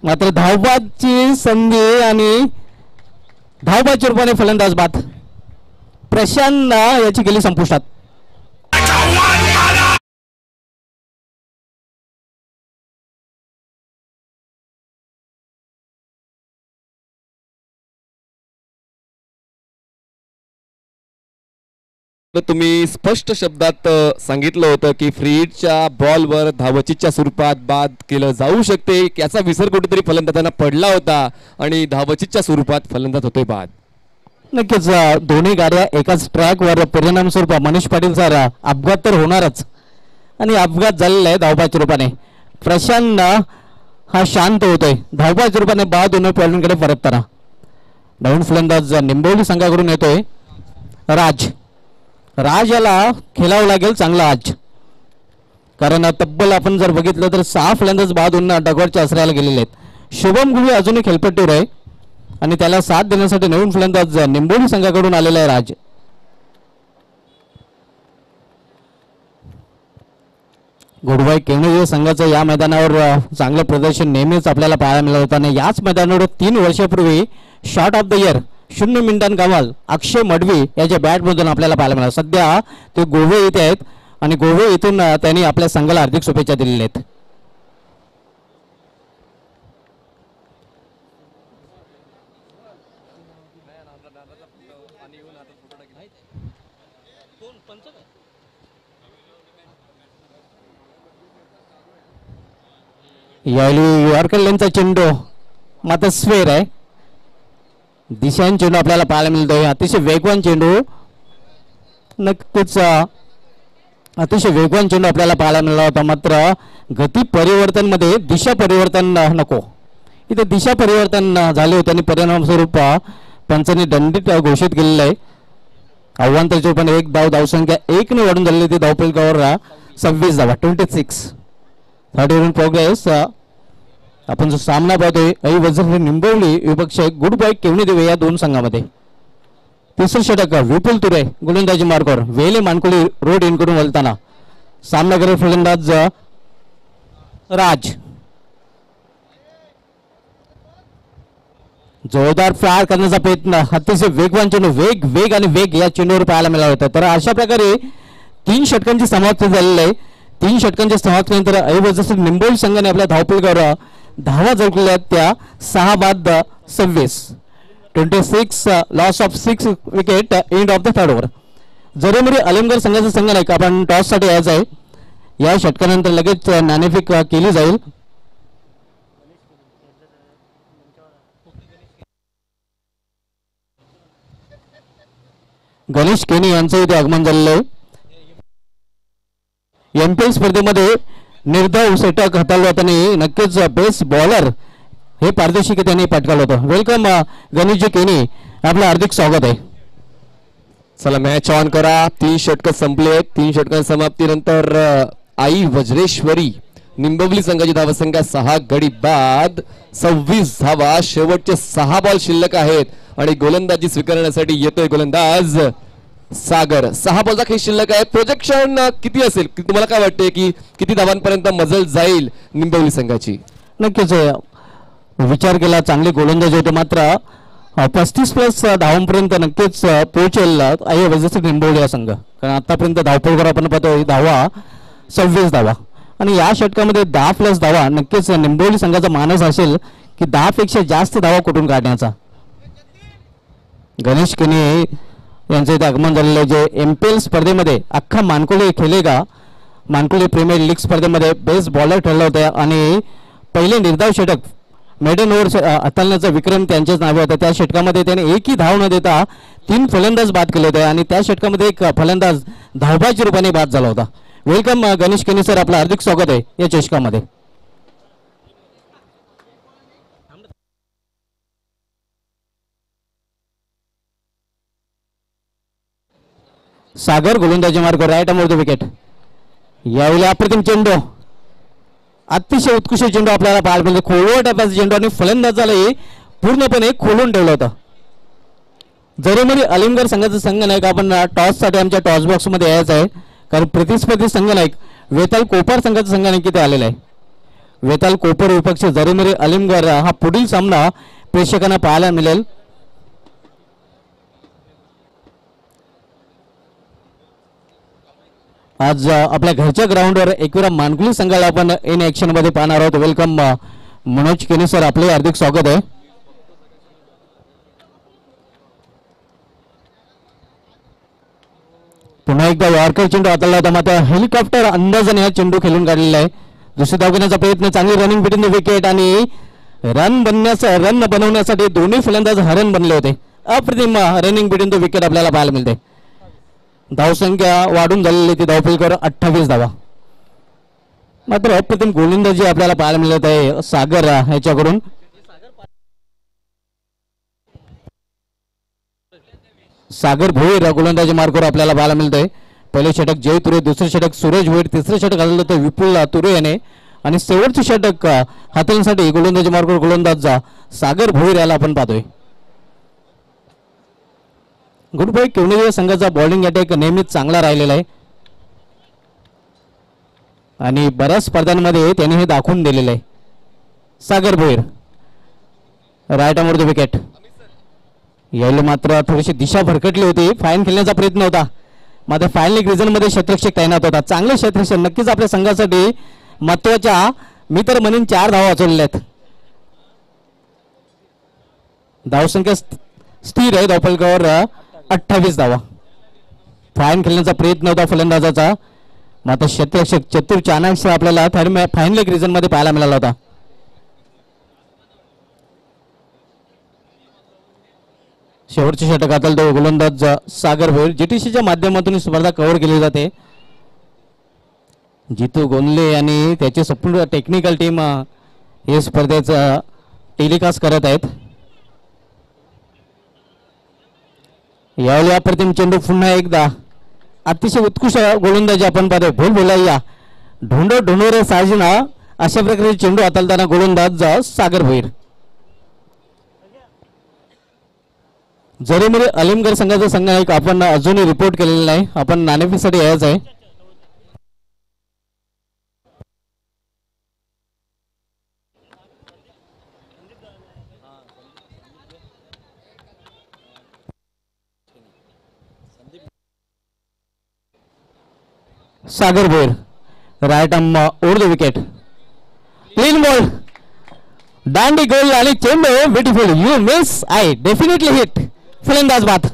मात्र धावबाची संधी आणि धावबाच्या रूपाने फलंदाज बाद. प्रशांत याची गेली संपुष्टात. तुम्ही स्पष्ट शब्दात सांगितलं होतं की फ्रीडच्या बॉलवर धावचीच्या स्वरूपात बाद केलं जाऊ शकते. याचा विसर कुठेतरी फलंदाजांना पडला होता आणि धावचीच्या स्वरूपात फलंदाज होतोय बाद. नक्कीच दोन्ही गाड्या एकाच ट्रॅकवर परिणाम स्वरूप मनीष पाटील सर अपघात तर होणारच आणि अपघात झालेला आहे धावबाच्या रूपाने. प्रशांत हा शांत होतोय, धावबाच्या रूपाने बाद होऊन पॉलिंगकडे परतताना. नवीन फलंदाज निंबवली संघाकडून येतोय राज याला खेळावं लागेल चांगला आज, कारण तब्बल आपण जर बघितलं तर 6 फलंदाज बाद होऊन डगवरच्या आश्रयाला गेलेले आहेत. शुभम गुळवे अजूनही खेळपट्टीवर आहे आणि त्याला साथ देण्यासाठी नवीन फलंदाज निंबोली संघाकडून आलेला आहे राज. गोडबाई केवणे संघाचं या मैदानावर चांगलं प्रदर्शन नेहमीच आपल्याला पाहायला मिळत होतं आणि याच मैदानावर 3 वर्षापूर्वी शॉट ऑफ द इयर 0 मिनिटां कमाल अक्षय मडवी याच्या बॅटमधून आपल्याला पाहायला मिळालं. सध्या ते गोवे येथे आहेत आणि गोवे इथून त्यांनी आपल्या संघाला हार्दिक शुभेच्छा दिलेल्या आहेत. यावेळी यॉर्कर लेनचा चेंडू मात्र स्वेर आहे. दिशान चेंडू आपल्याला पाहायला मिळतोय, अतिशय वेगवान चेंडू. नक्कीच अतिशय वेगवान चेंडू आपल्याला पाहायला मिळाला होता मात्र गती परिवर्तन मध्ये दिशा परिवर्तन नको. इथे दिशा परिवर्तन झाले होते आणि परिणाम स्वरूप पंचांनी दंडित घोषित केलेलं आहे. आव्हानाच्या रूपाने 1 धावसंख्या 1 ने वाढून झालेली ती धावफलकावर 26 धावा 26. Third over in progress. आपण जो सामना पाहतोय ऐवजन निंबवली विपक्ष गुड बाय केवणी देवे या 2 संघामध्ये. तिसरं षटक विपुल तुरे गोलंदाजी मार्गावर वेले मानकुली रोड इन करून वळताना सामना करेल फलंदाज राज. जोरदार फायर करण्याचा प्रयत्न, अतिशय वेगवान चेंडू, वेग आणि वेग या चेंडूवर पाहायला मिळाला होता. तर अशा प्रकारे 3 षटकांची समाप्ती झालेली आहे. 3 षटकांच्या समाप्तीनंतर ऐवजी निंबोली संघाने आपल्या धावपळीवर धावा झळकल्या त्या 6 बाद 26, 26 loss of 6 wicket end of the third over. जरोमरी अलमगड संघाचा संघ नाही का, आपण टॉस साठी यायचं आहे. या षटकानंतर लगेच नाणेफेक केली जाईल. गणेश केनी यांचं इथे आगमन झालेलं आहे. एमपीएल स्पर्धेमध्ये निर्धाव षटक हाताळलं होतं आणि नक्कीच बेस्ट बॉलर हे पारदर्शक त्यांनी पटकावलं होतं. वेलकम गणेशजी केनी, आपलं हार्दिक स्वागत आहे. चला मॅच ऑन करा. 3 षटक संपले. 3 षटकांच्या समाप्तीनंतर आई वज्रेश्वरी निंबवली संघाची धावसंख्या 6 गडी बाद 26 धावा. शेवटचे 6 बॉल शिल्लक आहेत आणि गोलंदाजी स्वीकारण्यासाठी येतोय गोलंदाज सागर. 6 बॉलचा खेळ शिल्लक आहे. प्रोजेक्शन किती असेल, तुम्हाला काय वाटते की किती धावांपर्यंत मजल जाईल निंबवली संघाची? नक्कीच विचार केला, चांगले गोलंदाजी होते, मात्र 35+ धावांपर्यंत नक्कीच पोहोचेल आई वज्रेश्वरी निंबवली हा संघ. कारण आतापर्यंत धावपळ आपण पाहतो धावा 26 धावा आणि या षटकामध्ये 10+ धावा. नक्कीच निंबवली संघाचा मानस असेल की 10 पेक्षा जास्त धावा कुठून काढण्याचा. गणेश केनी यांचं इथे आगमन झालेलं आहे, जे एमपीएल स्पर्धेमध्ये अख्खा मानकुली खेळेगा मानकुली प्रीमियर लीग स्पर्धेमध्ये बेस्ट बॉलर ठरले होते आणि पहिले निर्धाव षटक मेडन ओव्हर हाताळण्याचा विक्रम त्यांच्याच नावे होता. त्या षटकामध्ये त्याने एकही धाव न देता 3 फलंदाज बाद केले होते आणि त्या षटकामध्ये एक फलंदाज धावबाच्या रूपाने बाद झाला होता. वेलकम गणेश केनी सर, आपलं हार्दिक स्वागत आहे या चषकामध्ये. सागर गोलंदाजी मार्ग राईट अमोर द विकेट. यावेळी अप्रतिम चेंडू, अतिशय उत्कृष्ट चेंडू आपल्याला पाहायला मिळतो. खोलवर टप्प्याचा चेंडू आणि फलंदाजालाही पूर्णपणे खोलून ठेवलं होतं. जरोमरी अलिमगड संघाचा संघ नायक आपण टॉस साठी आमच्या टॉस बॉक्स मध्ये यायचं आहे, कारण प्रतिस्पर्धी संघ नायक वेताल कोपर संघाचा संघ नायक इथे आलेला आहे. वेताल कोपर विपक्ष जरोमरी अलिमगड हा पुढील सामना प्रेक्षकांना पाहायला मिळेल. आज आपल्या घरच्या ग्राउंडवर एकविरा मानकुली संघाला आपण इन ऍक्शन मध्ये पाहणार आहोत. वेलकम मनोज केनी सर, आपले हार्दिक स्वागत आहे. पुन्हा एकदा यॉर्कर चेंडू हाताळला होता, मात्र हेलिकॉप्टर अंदाजाने हा चेंडू खेळून काढलेला आहे. दुसरी धाव घेण्याचा प्रयत्न, चांगली रनिंग बिटवीन द विकेट आणि रन बनवण्यासाठी दोन्ही फलंदाज हरण बनले होते. अप्रतिम रनिंग बिटवीन द विकेट आपल्याला पाहायला मिळते. धावसंख्या वाढून झालेली ती धावफलकावर 28 धावा. मात्र अप्रतिम गोलंदाजी आपल्याला पाहायला मिळत आहे सागर ह्याच्याकडून. सागर भोईर गोलंदाजी मार्गावर आपल्याला पाहायला मिळत आहे. पहिले षटक जय तुरे, दुसरे षटक सुरेश भोईर, तिसरे षटक आलेलं तर विपुल तुरे याने आणि शेवटचे षटक हाताळण्यासाठी गोलंदाजी मार्गावर गोलंदाज सागर भोईर याला आपण पाहतोय. गुडबाई केवणेरी संघाचा बॉलिंग अटॅक नेहमीच चांगला राहिलेला आहे आणि बऱ्याच स्पर्धांमध्ये त्याने हे दाखवून दिलेलं आहे. Sagar Bhoir right arm over the wicket. यावेळी मात्र थोडीशी दिशा भरकटली होती, फाईन खेळण्याचा प्रयत्न होता, मात्र फायनल रिझन मध्ये क्षेत्ररक्षक तैनात होता. चांगले क्षेत्ररक्षक नक्कीच आपल्या संघासाठी महत्वाच्या, मी तर म्हणेन 4 धावा वाचवलेल्या आहेत. धावसंख्या स्थिर आहे धावफलकावर 28 धावा. फाईन खेळण्याचा प्रयत्न होता फलंदाजाचा, मात्र क्षेत्ररक्षक चतुर चाणक्य आपल्याला फायनल रिझन मध्ये पाहायला मिळाला होता. शेवटचे षटक हाताळतो गोलंदाज सागर भोईर. जीटीसीच्या माध्यमातून स्पर्धा कव्हर केली जाते. जितू गोंदले आणि त्याची संपूर्ण टेक्निकल टीम हे स्पर्धेचं टेलिकास्ट करत आहेत. यावेळी अप्रतिम चेंडू, पुन्हा एकदा अतिशय उत्कृष्ट गोलंदाजी आपण पाहतोय. भूल भुलाइया ढोंडो रे साजिना अशा प्रकारे चेंडू हाताळताना गोलंदाज सागर भोईर. जरीमध्ये अलिमगड संघाचा संघ आहे आपण अजूनही रिपोर्ट केलेला नाही. आपण नाणेफेकसाठी यायचं आहे. Sagar Bhoyar right arm over the wicket. Clean ball दांडी गोल आणि चेंडू beautiful. You miss I definitely hit. फलंदाज बाद.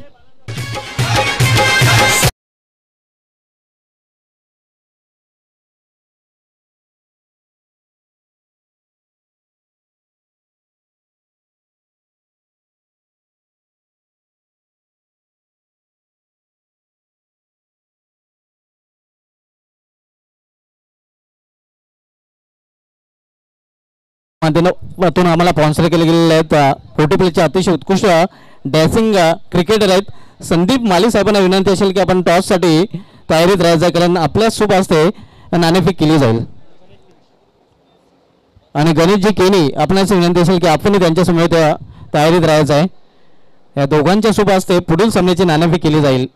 माध्यमातून आम्हाला स्पॉन्सर केले गेलेले आहेत पोर्टुगलचे अतिशय उत्कृष्ट डॅसिंग क्रिकेटर आहेत संदीप माली साहेबांना विनंती असेल की आपण टॉससाठी तयारीत राहायचं कारण आपल्या सोबत असते नाणेफेक केली जाईल. आणि गणेशजी केनी आपणास विनंती असेल की आपण त्यांच्यासमोर तयारीत राहायचं आहे. या दोघांच्या सोबत असते पुढील सामन्याची नाणेफेक केली जाईल.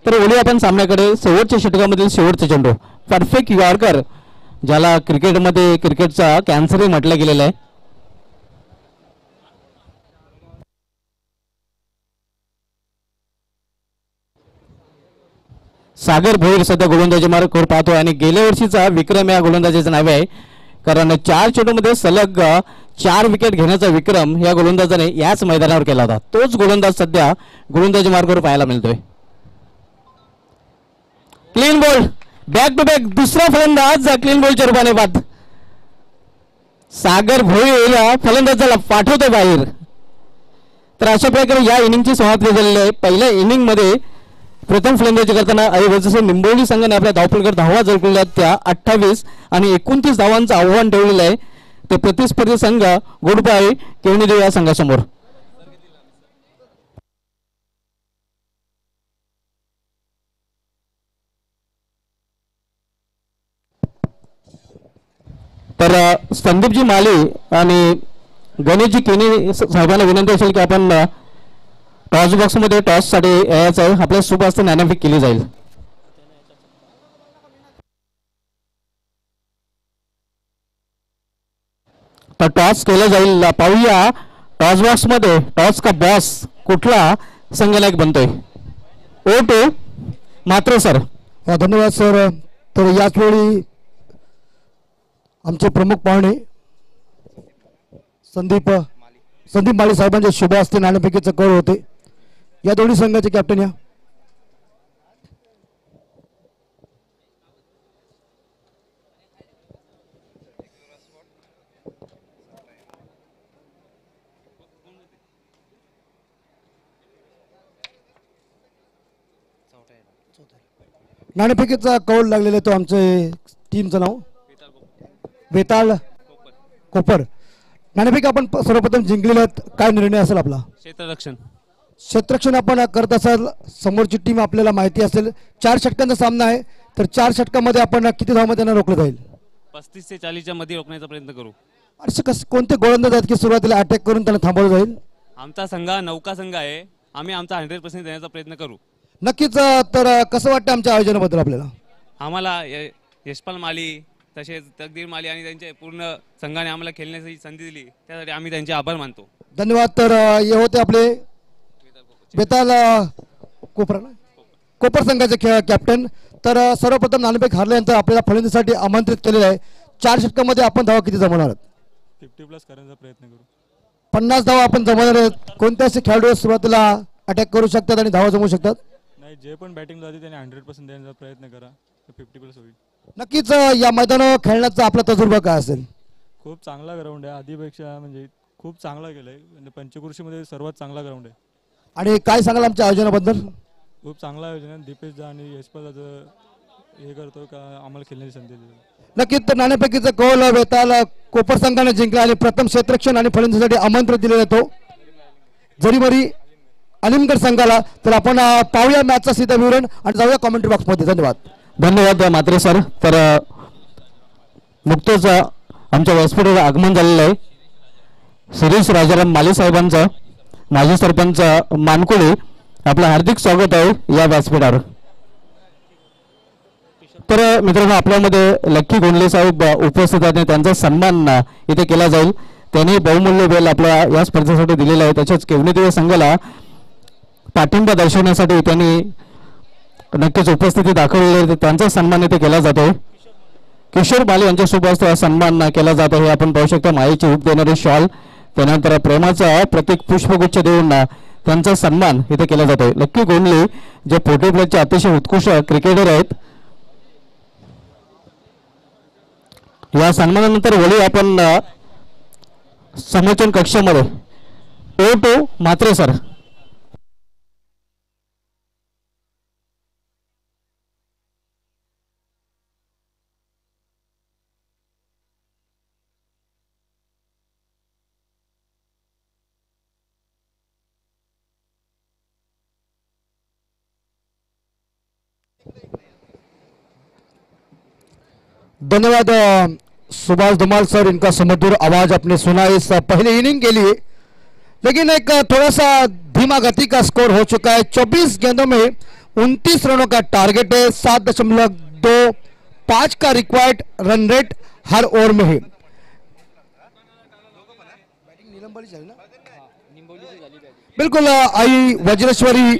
तर ओली आपण सामन्याकडे शेवटच्या षटकामधील शेवटचा चेंडू परफेक्ट यॉर्कर ज्याला क्रिकेटमध्ये क्रिकेटचा कॅन्सरही म्हटलं गेलेलं आहे. सागर भोईर सध्या गोलंदाजी मार्गावर पाहतोय आणि गेल्या वर्षीचा विक्रम या गोलंदाजीचं नाव आहे कारण 4 चेंडूमध्ये सलग 4 विकेट घेण्याचा विक्रम या गोलंदाजाने याच मैदानावर केला होता. तोच गोलंदाज सध्या गोलंदाजी मार्गावर पाहायला मिळतोय. Clean ball back to back दुसरा फलंदाज क्लीन बॉलच्या रूपाने बाद. सागर भोईर फलंदाजाला पाठवतोय बाहेर. तर अशा प्रकारे या इनिंगची समाप्ती झालेली आहे. पहिल्या इनिंग मध्ये प्रथम फलंदाजी करताना जसं निंबोली संघाने आपल्या धावफलकावर धावा झळकलेल्या त्या 28 आणि 29 धावांचं आव्हान ठेवलेलं आहे. ते प्रतिस्पर्धी संघ गोडपाई केवणीदेव या संघासमोर. तर संदीपजी माली आणि गणेशजी केनी साहेबांना विनंती असेल की आपण टॉस बॉक्समध्ये टॉससाठी यायचं आहे. आपल्या सोबत असते नाणेफेक केली जाईल. तर टॉस केलं जाईल. पाहूया टॉस बॉक्समध्ये टॉस का बॉस कुठला संघनायक बनतोय. O2 मात्र सर. धन्यवाद सर. तर याच वेळी आमचे प्रमुख पाहुणे संदीप माळी साहेबांचे शुभ हस्ते नाणेफेकीचं कौल होते. या दोन्ही संघाचे कॅप्टन या. नाणेफेकीचा कौल लागलेला तो आमचे टीमचं नाव वेताळ कोपर. नाणेफेक आपण सर्वप्रथम जिंकलेले काय निर्णय असेल आपला. क्षेत्ररक्षण आपण करत असाल. समोरची टीम आपल्याला माहिती असेल 4 षटकांचा सामना आहे. तर 4 षटकामध्ये आपण किती धावांमध्ये त्यांना रोखलं जाईल. 35 ते 40च्या मध्ये रोखण्याचा प्रयत्न करू. असे कोणते गोलंदाज आहेत की सुरुवातीला अटॅक करून त्यांना थांबवलं जाईल. आमचा संघ नौका संघ आहे. आम्ही आमचा 100% देण्याचा प्रयत्न करू. नक्कीच. तर कसं वाटतं आमच्या आयोजनाबद्दल आपल्याला. आम्हाला यशपाल माली तसेच तकदीर माली आणि त्यांच्या पूर्ण संघाने आम्हाला खेळण्याची संधी दिली त्यासाठी आम्ही त्यांचे आभार मानतो. धन्यवाद. तर हे होते आपले बेताल कोपर संघाचे कॅप्टन. तर सर्वप्रथम नाणेफेक हारल्यानंतर आपल्याला फलंदाजीसाठी आमंत्रित केलेलं आहे. 4 षटकामध्ये आपण धावा किती जमवणार आहात. 50+ करण्याचा प्रयत्न करू. 50 धावा आपण जमवणार आहेत. कोणत्या असे खेळाडू सुरुवातीला अटॅक करू शकतात आणि धावा जमवू शकतात. नाही जे पण बॅटिंग जाते त्याने 100% देण्याचा प्रयत्न करा. 50+ होईल. नक्कीच. या मैदानावर खेळण्याचा आपला तजुर्बा काय असेल. खूप चांगला ग्राउंड आहे. आधीपेक्षा म्हणजे खूप चांगला केलंय. म्हणजे पंचकृषीमध्ये सर्वात चांगला ग्राउंड आहे. आणि काय सांगाल आमच्या आयोजनाबद्दल. खूप चांगला आयोजन आहे. दीपेश दा आणि यशपालचं हे करतो का आम्हाला खेळण्याची संधी दिली. नक्कीच. तर नाणेफेकीचा कौल वेताल कोपर संघाने जिंकला आणि प्रथम क्षेत्ररक्षण आणि फलंदाजीसाठी आमंत्रित दिलेला तो जरीमरी अलिमगड संघाला. तर आपण पाहूया मॅचचा सीधा विवरण आणि जाऊया कॉमेंट्री बॉक्समध्ये. धन्यवाद. धन्यवाद मात्रे सर. तर नुकतंच आमच्या व्यासपीठावर आगमन झालेलं आहे शिरीष राजाराम माली साहेबांचं माजी सरपंच मानकुळे आपलं हार्दिक स्वागत आहे या व्यासपीठावर. तर मित्रांनो आपल्यामध्ये लक्की गोंडले साहेब उपस्थित आहेत, त्यांचा सन्मान इथे केला जाईल. त्यांनी बहुमूल्य वेळ आपल्या या स्पर्धेसाठी दिलेला आहे. त्याच्याच केवणीदेवी संघाला पाठिंबा दर्शवण्यासाठी त्यांनी नक्कीच उपस्थिती दाखवलेली आहे. त्यांचा सन्मान इथे केला जातो. किशोर बाले यांच्यासोबत सन्मान केला जातो. हे आपण पाहू शकता. माईची हुक देणारी शॉल, त्यानंतर प्रेमाचा प्रतीक पुष्पगुच्छ देऊन त्यांचा सन्मान इथे केला जातोय. लक्की गोंडले जे पोर्टे प्लेचे अतिशय उत्कृष्ट क्रिकेटर आहेत. या सन्मानानंतर वळू आपण समोचन कक्षामध्ये. O2 Mhatre sir. धन्यवाद सुभाष धुमाल सर, इनका सुमधुर आवाज आपने सुना इस पहले इनिंग के लिए. लेकिन एक थोड़ा सा धीमा गति का स्कोर हो चुका है. 24 गेंदों में 29 रनों का टारगेट है. 7.25 का रिक्वायर्ड रन रेट हर ओवर में है. बिल्कुल आई वज्रेश्वरी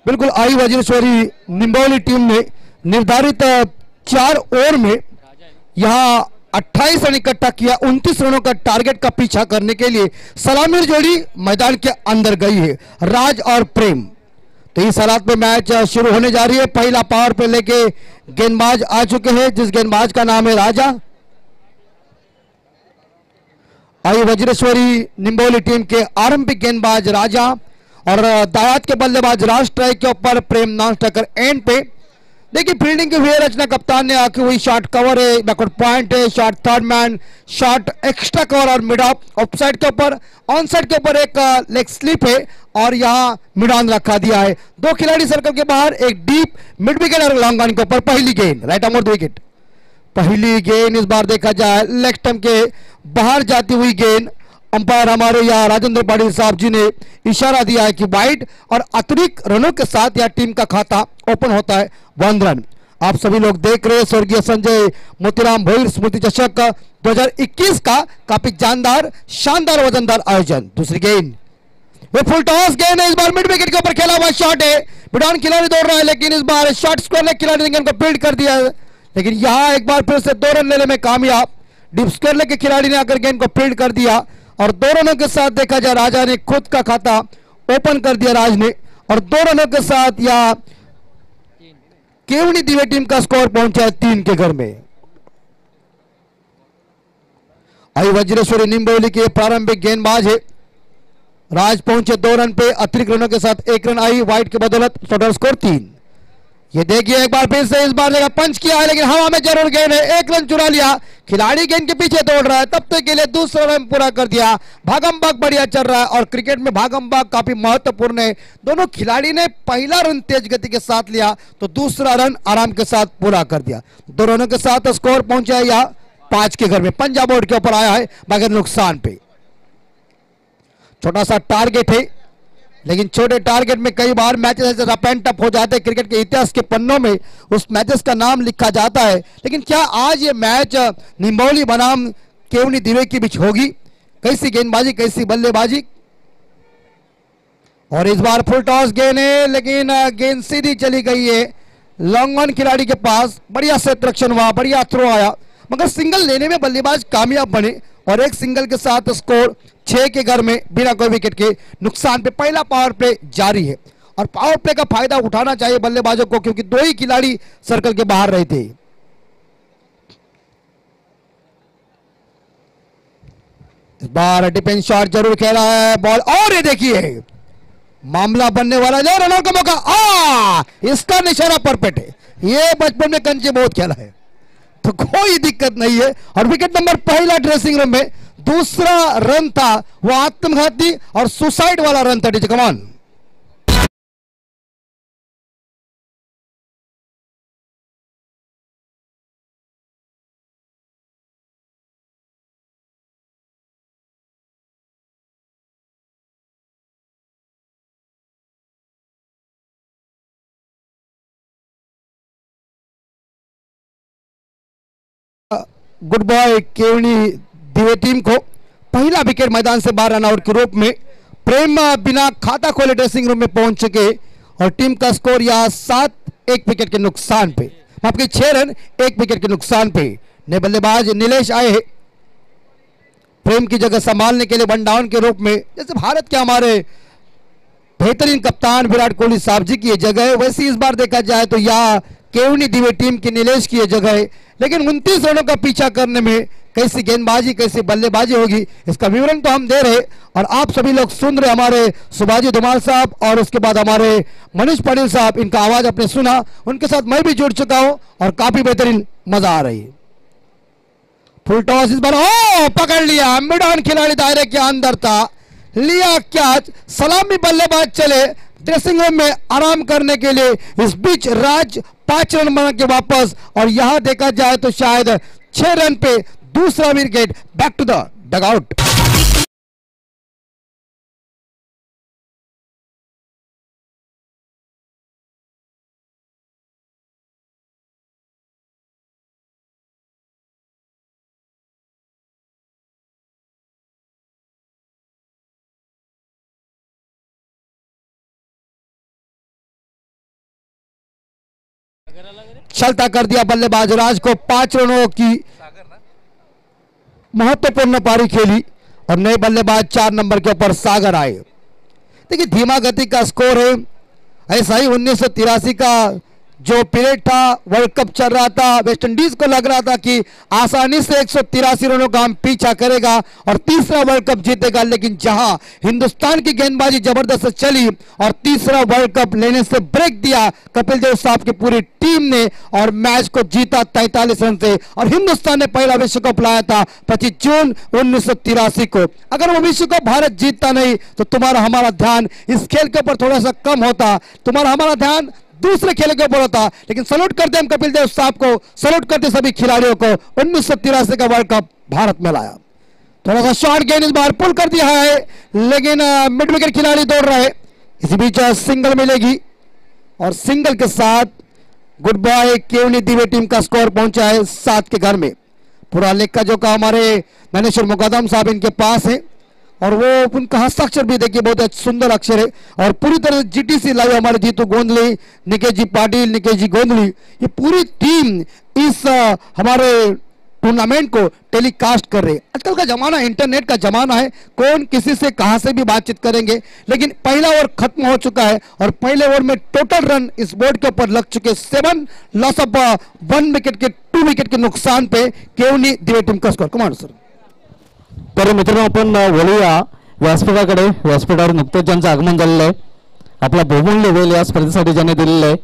बिल्कुल आई वज्रेश्वरी निंबोली टीम ने निर्धारित 4 ओवर में यहां 28 रन इकट्ठा किया. 29 रनों का टारगेट का पीछा करने के लिए सलामी जोड़ी मैदान के अंदर गई है, राज और प्रेम. तो इस हालात में मैच शुरू होने जा रही है. पहला पावर पे लेके गेंदबाज आ चुके हैं, जिस गेंदबाज का नाम है राजा. आई वज्रेश्वरी निंबोली टीम के आरंभिक गेंदबाज राजा और दायात के बल्लेबाज राज स्ट्राइक के ऊपर प्रेम नॉन स्ट्राइकर एंड पे. देखिए फील्डिंग की हुई रचना कप्तान ने आके हुई. शॉट कवर है, बैकवर्ड पॉइंट है, shot third man, shot extra cover और मिड ऑफ. ऑफ साइड के ऊपर ऑन साइड के ऊपर एक लेग स्लिप है और यहाँ मिड ऑन रखा दिया है. 2 खिलाड़ी सर्कल के बाहर, एक डीप मिड विकेट और लॉन्ग ऑन के ऊपर. पहली गेंद राइट आर्म द विकेट. पहली गेंद इस बार देखा जाए लेग स्टंप के बाहर जाती हुई गेंद. अंपायर हमारे यहाँ राजेंद्र पाटिल साहब जी ने इशारा दिया है कि वाइड और अतिरिक्त रनों के साथ यह टीम का खाता ओपन होता है 1 रन. आप सभी लोग देख रहे हैं स्वर्गीय संजय मोतीराम भोईर स्मृति चषक 2021 का काफी जानदार शानदार वजनदार आयोजन. दूसरी गेंद ये फुल टॉस गेंद है. इस बार मिड विकेट के ऊपर खेला हुआ शॉट है. मिडान खिलाड़ी दौड़ रहा है लेकिन इस बार शॉट स्क्वायर लेग खिलाड़ी ने गेंद को फील्ड कर दिया है. लेकिन यहां एक बार फिर से 2 रन लेने में कामयाब. डीप स्क्वायर लेग के खिलाड़ी ने आकर गेंद को फील्ड कर दिया और 2 रनों के साथ देखा जाए राजा ने खुद का खाता ओपन कर दिया. राज ने और 2 रनों के साथ यह केवनी दिवे टीम का स्कोर पहुंचा है 3 के घर में. आई वज्रेश्वरी निंबोली के प्रारंभिक गेंदबाज है. राज पहुंचे 2 रन पे, अतिरिक्त रनों के साथ 1 रन आई वाइड के बदौलत. Total score 3. ये देखिए एक बार फिर से इस बार जगह पंच किया है लेकिन हवा में जरूर गेंद है. 1 रन चुरा लिया. खिलाड़ी गेंद के पीछे दौड़ रहा है. तब तक के लिए दूसरा रन पूरा कर दिया. भागम भाग बढ़िया चल रहा है और क्रिकेट में भागम भाग काफी महत्वपूर्ण है. दोनों खिलाड़ी ने पहला रन तेज गति के साथ लिया तो दूसरा रन आराम के साथ पूरा कर दिया. 2 रनों के साथ स्कोर पहुंचा है 5 के घर में. पंजाब बोर्ड के ऊपर आया है बगैर नुकसान पे. छोटा सा टारगेट है लेकिन छोटे टारगेट में कई बार मैचेस ऐसे रफ एंड टफ हो जाते हैं. क्रिकेट के इतिहास के पन्नों में उस मैचेस का नाम लिखा जाता है. लेकिन क्या आज ये मैच निंबोली बनाम केवनी दिवे के बीच होगी? कैसी गेंदबाजी, कैसी बल्लेबाजी. और इस बार फुल टॉस गेंद है लेकिन गेंद सीधी चली गई है लॉन्ग ऑन खिलाड़ी के पास. बढ़िया क्षेत्ररक्षण हुआ, बढ़िया थ्रो आया मगर सिंगल लेने में बल्लेबाज कामयाब बने और एक सिंगल के साथ स्कोर 6 के घर में बिना कोई विकेट के नुकसान पे. पहला पावर प्ले जारी है और पावर प्ले का फायदा उठाना चाहिए बल्लेबाजों को क्योंकि 2 ही खिलाड़ी सर्कल के बाहर रहे थे. इस बार डिफेंस शॉट जरूर खेला है बॉल और ये देखिए मामला बनने वाला है. रनों का मौका. इसका निशाना परफेक्ट है. ये बचपन में कंचे बहुत खेला है तो कोई दिक्कत नहीं है. और विकेट नंबर पहला ड्रेसिंग रूम में दूसरा रन था वो आत्मघाती और सुसाइड वाला रन था। डीजे कमान। गुड बॉय केवनी दिवे टीम को पहला विकेट मैदान से बाहर रन आउट के रूप में प्रेम बिना खाता खोले ड्रेसिंग रूम में पहुंच चुके और टीम का स्कोर यहां 7 1 विकेट के नुकसान पे, आपके 6 रन 1 विकेट के नुकसान पे। नए बल्लेबाज नीलेश आए हैं प्रेम की जगह संभालने के लिए वन डाउन के रूप में। जैसे भारत के हमारे बेहतरीन कप्तान विराट कोहली साहब जी की ये जगह है, वैसे इस बार देखा जाए तो यहाँ केवनी दिवे टीम की नीलेश की ये जगह है। लेकिन 29 रनों का पीछा करने में कैसी गेंदबाजी कैसी बल्लेबाजी होगी इसका विवरण तो हम दे रहे और आप सभी लोग सुन रहे हमारे सुभाजी धुमाल साहब और उसके बाद हमारे मनीष पाटिल साहब, इनका आवाज आपने सुना, उनके साथ मैं भी जुड़ चुका हूं और काफी बेहतरीन मजा आ रही है। फुल टॉस इस बार पकड़ लिया, मिड ऑन खिलाड़ी दायरे के अंदर था, लिया कैच, सलामी बल्लेबाज चले ड्रेसिंग रूम में आराम करने के लिए। इस बीच राज 5 रन बना के वापस और यहां देखा जाए तो शायद 6 रन पे दूसरा wicket. Back to the dugout. चलता कर दिया बल्लेबाज राज को, 5 रनों की महत्वपूर्ण पारी खेली और नए बल्लेबाज 4 नंबर के ऊपर सागर आए। देखिए धीमा गति का स्कोर है, ऐसा ही 1983 का जो पीरियड था, वर्ल्ड कप चल रहा था, वेस्ट इंडीज को लग रहा था कि आसानी से 183 रनों का हम पीछा करेगा और तीसरा वर्ल्ड कप जीतेगा। लेकिन जहां हिंदुस्तान की गेंदबाजी जबरदस्त चली और तीसरा वर्ल्ड कप लेने से ब्रेक दिया कपिल देव साहब की पूरी टीम ने और मैच को जीता 43 रन से और हिंदुस्तान ने पहला विश्व कप लाया था 25 जून 1983 को। अगर वो विश्व कप भारत जीतता नहीं तो तुम्हारा हमारा ध्यान इस खेल के ऊपर थोड़ा सा कम होता, तुम्हारा हमारा ध्यान दूसरे खेल के ऊपर होता। लेकिन सल्यूट करते हम कपिल देव साहब को, सल्यूट करते सभी खिलाड़ियों को, 1983 का वर्ल्ड कप भारत में लाया। थोड़ा सा शॉर्ट गेंद इस बार पुल कर दिया है लेकिन मिड विकेट खिलाड़ी दौड़ रहे। इसी बीच सिंगल मिलेगी और सिंगल के साथ गुड बॉय केवनी दिवे टीम का स्कोर पहुंचा है 7 के घर में। पूरा लेखा जोखा हमारे ननेश्वर मुकदम साहब इनके पास है और वो उनका हस्ताक्षर भी देखिए बहुत सुंदर अक्षर है और पूरी तरह जीटीसी लाइव हमारे जीतू गोंदली, निकेश जी पाटिल, निकेश जी गोंदली, ये पूरी टीम इस हमारे टूर्नामेंट को टेलीकास्ट कर रहे हैं। आजकल का जमाना इंटरनेट का जमाना है, कौन किसी से कहां से भी बातचीत करेंगे। लेकिन पहला ओवर खत्म हो चुका है और पहले ओवर में टोटल रन इस बोर्ड के ऊपर लग चुके 7 लॉस ऑफ 1 विकेट के 2 विकेट के नुकसान पे केवनी दिवे टीम का स्कोर। Command sir. तर मित्रांनो आपण वळूया व्यासपीठाकडे। व्यासपीठावर नुकतंच ज्यांचं आगमन झालेलं आहे, आपला बहुमूल्य वेळ या स्पर्धेसाठी ज्यांनी दिलेला आहे,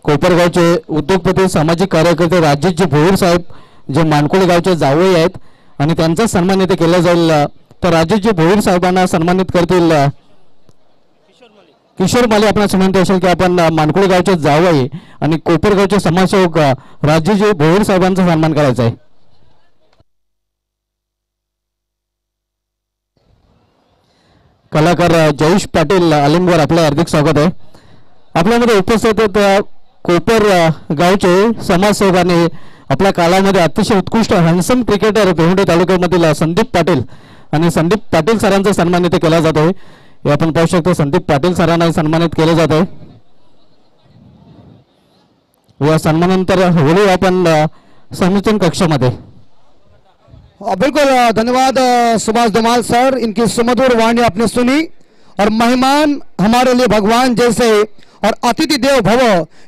कोपरगावचे उद्योगपती सामाजिक कार्यकर्ते राजेशजी भोईर साहेब जे मानकोळी गावचे जावई आहेत आणि त्यांचा सन्मान इथे केला जाईल। तर राजेशजी भोईर साहेबांना सन्मानित करतील किशोर माली। आपण समजतो असेल की आपण मानकोळी गावचे जावई आणि कोपरगावचे समाजसेवक राजेशजी भोईर साहेबांचा सन्मान करायचा आहे। कलाकार जयेश पाटील अलिमवर आपलं हार्दिक स्वागत आहे। आपल्यामध्ये उपस्थित आहेत कोपर गावचे समाजसेवकांनी आपल्या काळामध्ये अतिशय उत्कृष्ट हँडसम क्रिकेटर भेवंडी तालुक्यामधील संदीप पाटील आणि संदीप पाटील सरांचा सन्मान इथे केला जातो आहे। हे आपण पाहू शकतो, संदीप पाटील सरांना सन्मानित केले जात आहे। या सन्मानानंतर होळी आपण समुचन कक्षामध्ये। बिल्कुल धन्यवाद सुभाष धुमाल सर, इनकी सुमधुर वाणी आपने सुनी और मेहमान हमारे लिए भगवान जैसे और अतिथि देव भव,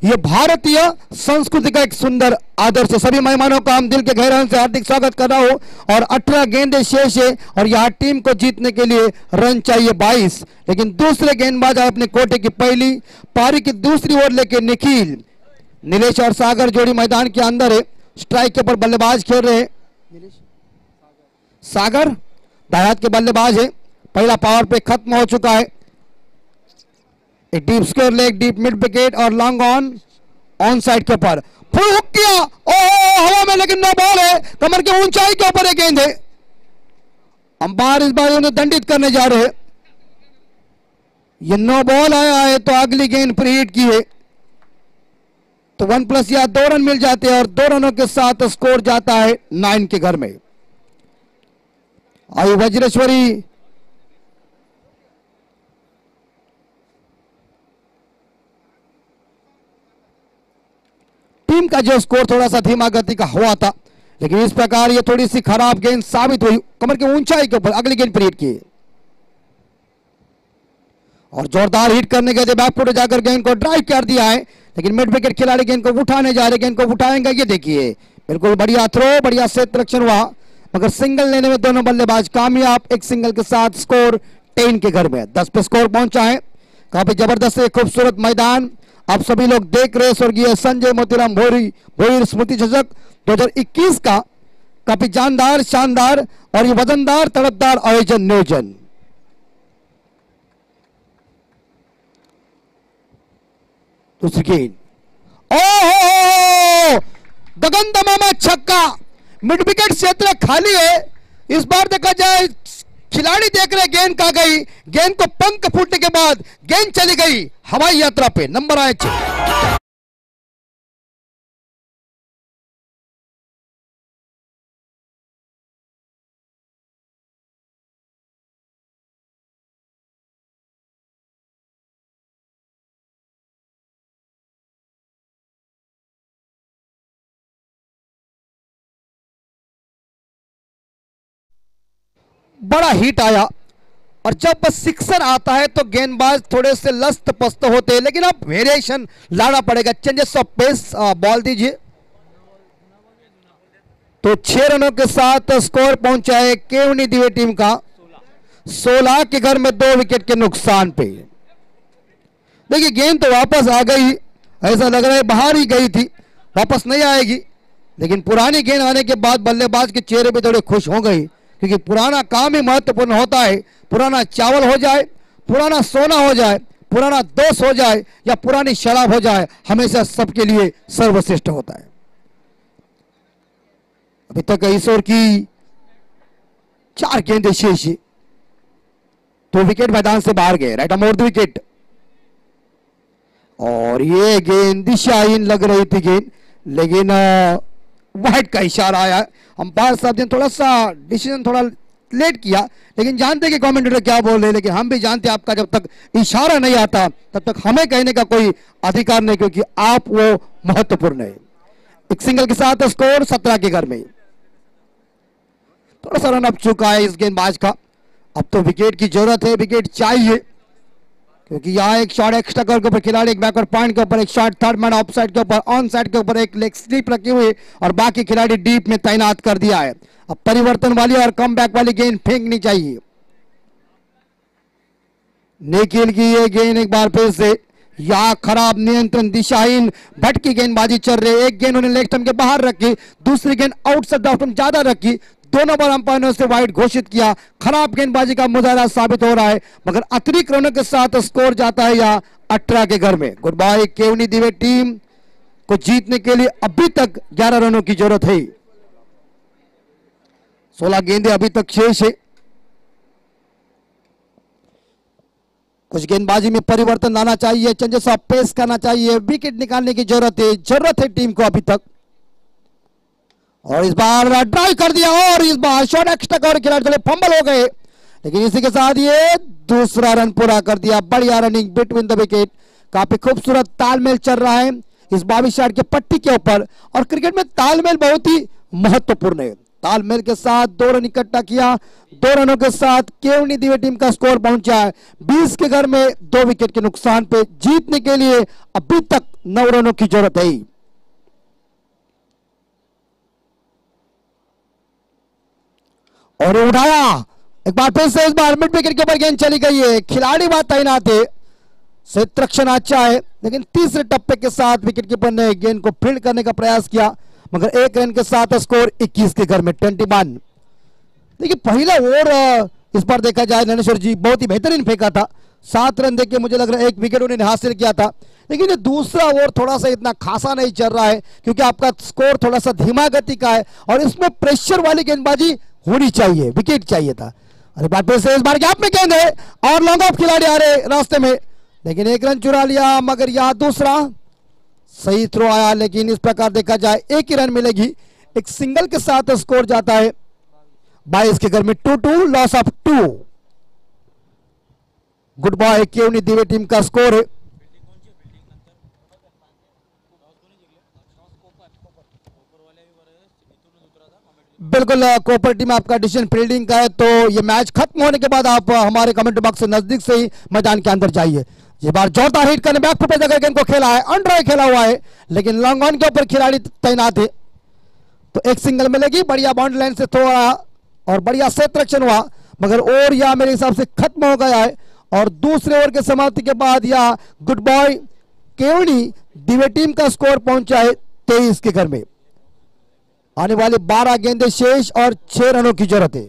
ये भारतीय संस्कृति का एक सुंदर आदर्श। सभी मेहमानों का हम दिल के गहराई से हार्दिक स्वागत कर रहा हूं और 18 गेंदें शेष है और यहाँ टीम को जीतने के लिए रन चाहिए 22। लेकिन दूसरे गेंदबाज अपने कोटे की पहली पारी की दूसरी ओर लेके निखिल, नीलेश और सागर जोड़ी मैदान के अंदर है। स्ट्राइक के ऊपर बल्लेबाज खेल रहे हैं सागर दायात के बल्लेबाज है। पहला पावर पे खत्म हो चुका है। एक deep square leg, deep mid wicket और लॉन्ग ऑन साइड के ऊपर फुल हुक किया, ओ हवा में, लेकिन नो बॉल है। कमर के ऊंचाई के ऊपर एक गेंद है। अंपायर इस बार उन्हें दंडित करने जा रहे हैं। ये नो बॉल आया है तो अगली गेंद प्रीहिट की है तो 1+ या 2 रन मिल जाते हैं और 2 रनों के साथ स्कोर जाता है 9 के घर में। आई वज्रेश्वरी टीम का जो स्कोर थोड़ा सा धीमा गति का हुआ था, लेकिन इस प्रकार ये थोड़ी सी खराब गेंद साबित हुई। कमर के ऊंचाई के ऊपर अगली गेंद प्रीहिट की और जोरदार हिट करने के बैक फुट जाकर गेंद को ड्राइव कर दिया है, लेकिन मिड विकेट खिलाड़ी गेंद को उठाने जा रहे, गेंद को उठाएंगे। ये देखिए बिल्कुल बढ़िया थ्रो, बढ़िया क्षेत्ररक्षण हुआ, मगर सिंगल लेने में दोनों बल्लेबाज कामयाब। एक सिंगल के साथ स्कोर 10 के घर में 10 पे स्कोर पहुंचा है। काफी जबरदस्त खूबसूरत मैदान आप सभी लोग देख रहे। स्वर्गीय संजय मोतीराम भोईर स्मृति चषक 2021 का काफी जानदार, शानदार और ये वजनदार, तड़पदार आयोजन नियोजन। दूसरी गेंद, ओहो दगन दमामा छक्का, मिड विकेट क्षेत्र खाली है। इस बार देखा जाए खिलाड़ी देख रहे गेंद कहां गई, गेंद को पंख फूटने के बाद गेंद चली गई हवाई यात्रा पे। नंबर आए 6। बड़ा हिट आया और जब बस सिक्सर आता है तो गेंदबाज थोड़े से लस्त पस्त होते हैं, लेकिन अब वेरिएशन लाना पड़ेगा। चेंजेस ऑफ पेस बॉल दीजिए तो 6 रनों के साथ स्कोर पहुंचा है केवनी दिवे टीम का 16 के घर में 2 विकेट के नुकसान पे। देखिए गेंद तो वापस आ गई, ऐसा लग रहा है बाहर ही गई थी, वापस नहीं आएगी, लेकिन पुरानी गेंद आने के बाद बल्लेबाज के चेहरे पे थोड़े खुश हो गई, क्योंकि पुराना काम ही महत्वपूर्ण होता है। पुराना चावल हो जाए, पुराना सोना हो जाए, पुराना दोष हो जाए या पुरानी शराब हो जाए, हमेशा सबके लिए सर्वश्रेष्ठ होता है। अभी तक ईश्वर की 4 गेंदें शेष, 2 विकेट मैदान से बाहर गए, राइट अमोर विकेट। और ये गेंद दिशाहीन लग रही थी गेंद, लेकिन वाइड का इशारा आया। अंपायर साहब ने थोड़ा सा डिसीजन थोड़ा लेट किया, लेकिन जानते कि कमेंटेटर क्या बोल रहे, लेकिन हम भी जानते आपका जब तक इशारा नहीं आता तब तक हमें कहने का कोई अधिकार नहीं, क्योंकि आप वो महत्वपूर्ण है। एक सिंगल के साथ स्कोर 17 के घर में। थोड़ा सा रन अप चुका है इस गेंदबाज का। अब तो विकेट की जरूरत है, विकेट चाहिए, क्योंकि यहाँ एक शॉट एक्स्ट्रा कवर के ऊपर खिलाड़ी, एक बैकवर्ड पॉइंट के ऊपर एक shot, third man off side के ऊपर, ऑन साइड के ऊपर एक लेग स्लिप रखी हुई और बाकी खिलाड़ी डीप में तैनात कर दिया है। अब परिवर्तन वाली और कम बैक वाली गेंद फेंकनी चाहिए। निखिल की ये गेंद एक बार फिर से यहाँ खराब नियंत्रण, दिशाहीन भटकी गेंदबाजी चल रही है। एक गेंद उन्हें लेग स्टंप के बाहर रखी, दूसरी गेंद आउटसाइड द स्टंप ज्यादा रखी, दोनों बार अंपायर ने उसे वाइड घोषित किया। खराब गेंदबाजी का मुजाहरा साबित हो रहा है, मगर अतिरिक्त रनों के साथ स्कोर जाता है या 18 के घर में। गुड बाय केवनी दिवे टीम को जीतने के लिए अभी तक 11 रनों की जरूरत है। 16 गेंदें अभी तक शेष है। कुछ गेंदबाजी में परिवर्तन लाना चाहिए, चेंजेस ऑफ पेस करना चाहिए, विकेट निकालने की जरूरत है टीम को अभी तक। और इस बार ड्राइव कर दिया और इस बार शॉट एक्स्ट्रा कवर, खिलाड़ी थोड़े फंबल हो गए, लेकिन इसी के साथ ये दूसरा रन पूरा कर दिया। बढ़िया रनिंग बिटवीन द विकेट, काफी खूबसूरत तालमेल चल रहा है इस 22 यार्ड के पट्टी के ऊपर। और क्रिकेट में तालमेल बहुत ही महत्वपूर्ण है। तालमेल के साथ 2 रन इकट्ठा किया, 2 रनों के साथ केवनी दिवे टीम का स्कोर पहुंचा है 20 के घर में 2 विकेट के नुकसान पे। जीतने के लिए अभी तक 9 रनों की जरूरत है। और उठाया एक बार फिर से, इस बार मिड विकेट के ऊपर गेंद चली गई है, खिलाड़ी बात तैनात है, क्षेत्ररक्षण अच्छा है, लेकिन तीसरे टप्पे के साथ विकेट कीपर ने गेंद को फील्ड करने का प्रयास किया, मगर 1 रन के साथ स्कोर 21 के घर में 21। देखिए पहला ओवर इस बार देखा जाए ज्ञानेश्वर जी बहुत ही बेहतरीन फेंका था, 7 रन देके मुझे लग रहा है 1 विकेट उन्होंने हासिल किया था। लेकिन ये दूसरा ओवर थोड़ा सा इतना खासा नहीं चल रहा है क्योंकि आपका स्कोर थोड़ा सा धीमा गति का है और इसमें प्रेशर वाली गेंदबाजी होनी चाहिए, विकेट चाहिए था। अरे बात फिर से इस बार गैप में गेंद है और लॉन्ग ऑफ खिलाड़ी आ रहे रास्ते में, लेकिन 1 रन चुरा लिया। मगर यहां दूसरा सही थ्रो आया, लेकिन इस प्रकार देखा जाए 1 ही रन मिलेगी, एक सिंगल के साथ स्कोर जाता है 22 के घर में 2-2, लॉस ऑफ 2। गुड बॉय केवनी दिवे टीम का स्कोर है। बिल्कुल कोपर टीम आपका डिसीजन फील्डिंग का है, तो ये मैच खत्म होने के बाद आप हमारे कमेंट बॉक्स से नजदीक से ही मैदान के अंदर जाइए। ये बार जोरदार हिट करने बैक फुट पे जगह गेंद को खेला है, अंडर खेला हुआ है, लेकिन लॉन्ग ऑन के ऊपर खिलाड़ी तैनात है, तो एक सिंगल मिलेगी। बढ़िया बाउंड्री लाइन से थोड़ा और बढ़िया क्षेत्ररक्षण हुआ, मगर ओवर या मेरे हिसाब से खत्म हो गया है। और दूसरे ओवर के समाप्ति के बाद या गुड बॉय केवनी दिवे टीम का स्कोर पहुंचा है 23 के घर में। आने वाले 12 गेंदें शेष और 6 रनों की जरूरत है।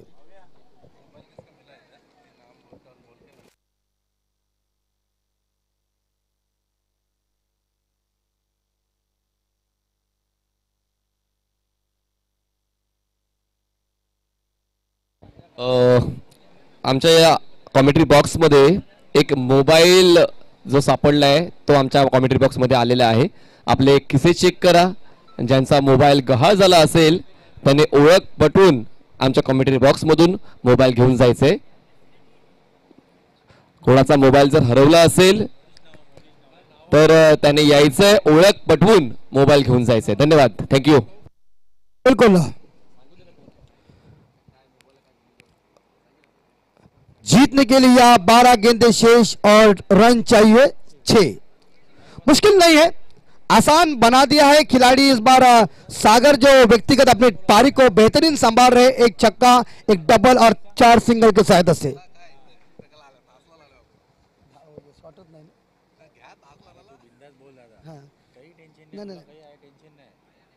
आमच्या या कॉमेंट्री बॉक्समध्ये एक मोबाईल जो सापडला आहे तो आमच्या कॉमेंट्री बॉक्समध्ये आलेला आहे। आपले किसे चेक करा, ज्यांचा मोबाईल गहाळ झाला असेल त्याने ओळख पटवून आमच्या कॉमेंट्री बॉक्समधून मोबाईल घेऊन जायचे। कोणाचा मोबाईल जर हरवला असेल तर त्याने यायचंय, ओळख पटवून मोबाईल घेऊन जायचंय। धन्यवाद, थँक्यू। बिल्कुल जीतने के लिए आप 12 गेंदें शेष और रन चाहिए 6। मुश्किल नहीं है, आसान बना दिया है। खिलाड़ी इस बार सागर जो व्यक्तिगत अपनी पारी को बेहतरीन संभाल रहे, 1 छक्का 1 डबल और 4 सिंगल के सहायता से।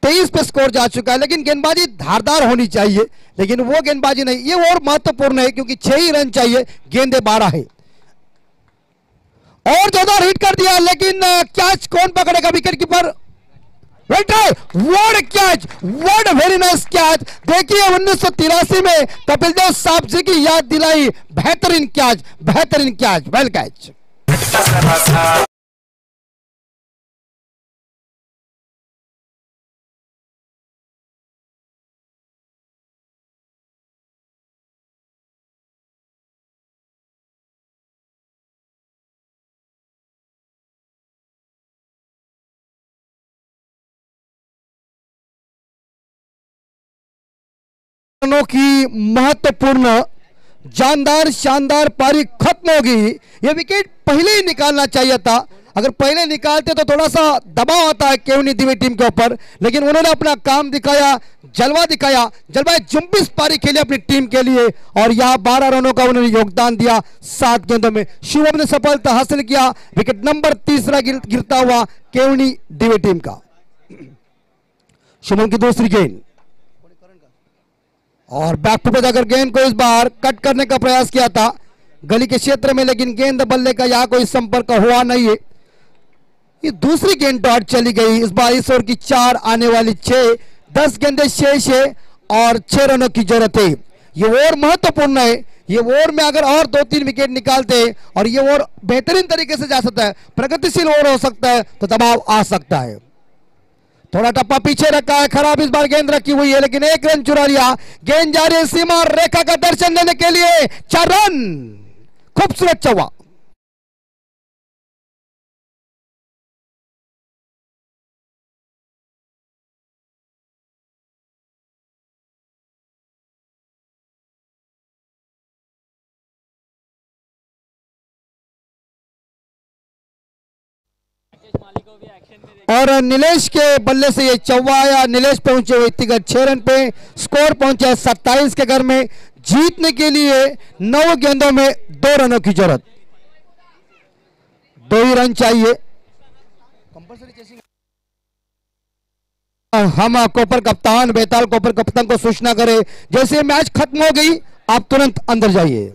23 पे स्कोर जा चुका है, लेकिन गेंदबाजी धारदार होनी चाहिए, लेकिन वो गेंदबाजी नहीं। ये और महत्वपूर्ण है क्योंकि 6 ही रन चाहिए, गेंदे 12 है। और जोरदार हिट कर दिया, लेकिन कैच कौन पकड़ेगा? Wicket keeper what catch, what very nice catch. देखिए 1983 में कपिल देव साहब जी की याद दिलाई, बेहतरीन कैच, बेहतरीन कैच, वेल कैच। की महत्वपूर्ण जानदार शानदार पारी खत्म होगी। ये विकेट पहले ही निकालना चाहिए था, अगर पहले निकालते तो थोड़ा सा दबाव आता है केवनी दिवे टीम के ऊपर, लेकिन उन्होंने अपना काम दिखाया, जलवा दिखाया। जलवा 24 पारी खेली अपनी टीम के लिए और यहां 12 रनों का उन्होंने योगदान दिया 7 गेंदों में। शुभम ने सफलता हासिल किया, विकेट नंबर 3 गिरता हुआ केवनी दिवे टीम का। शुभम की दूसरी गेंद और बैक टू पे जाकर गेंद को इस बार कट करने का प्रयास किया था गली के क्षेत्र में, लेकिन गेंद बल्ले का यहां कोई संपर्क हुआ नहीं है। ये दूसरी गेंद डॉट चली गई। इस बार इस ओवर की 4 आने वाली 6, 10 गेंदें शेष है और 6 रनों की जरूरत है। ये ओवर महत्वपूर्ण है, ये ओवर में अगर और 2-3 विकेट निकालते और ये ओवर बेहतरीन तरीके से जा सकता है, प्रगतिशील ओवर हो सकता है, तो दबाव आ सकता है। थोड़ा टप्पा पीछे रखा है, खराब इस बार गेंद रखी हुई है, लेकिन 1 रन चुरा लिया। गेंद जा रही है सीमा रेखा का दर्शन देने के लिए, 4 रन, खूबसूरत चौवा। और नीलेश के बल्ले से ये चौवा आया। नीलेश पहुंचे हुए व्यक्तिगत 6 रन पे, स्कोर पहुंचा 27 के घर में। जीतने के लिए 9 गेंदों में 2 रनों की जरूरत, 2 ही रन चाहिए। हम कोपर कप्तान बेताल कोपर कप्तान को सूचना करें जैसे मैच खत्म हो गई आप तुरंत अंदर जाइए।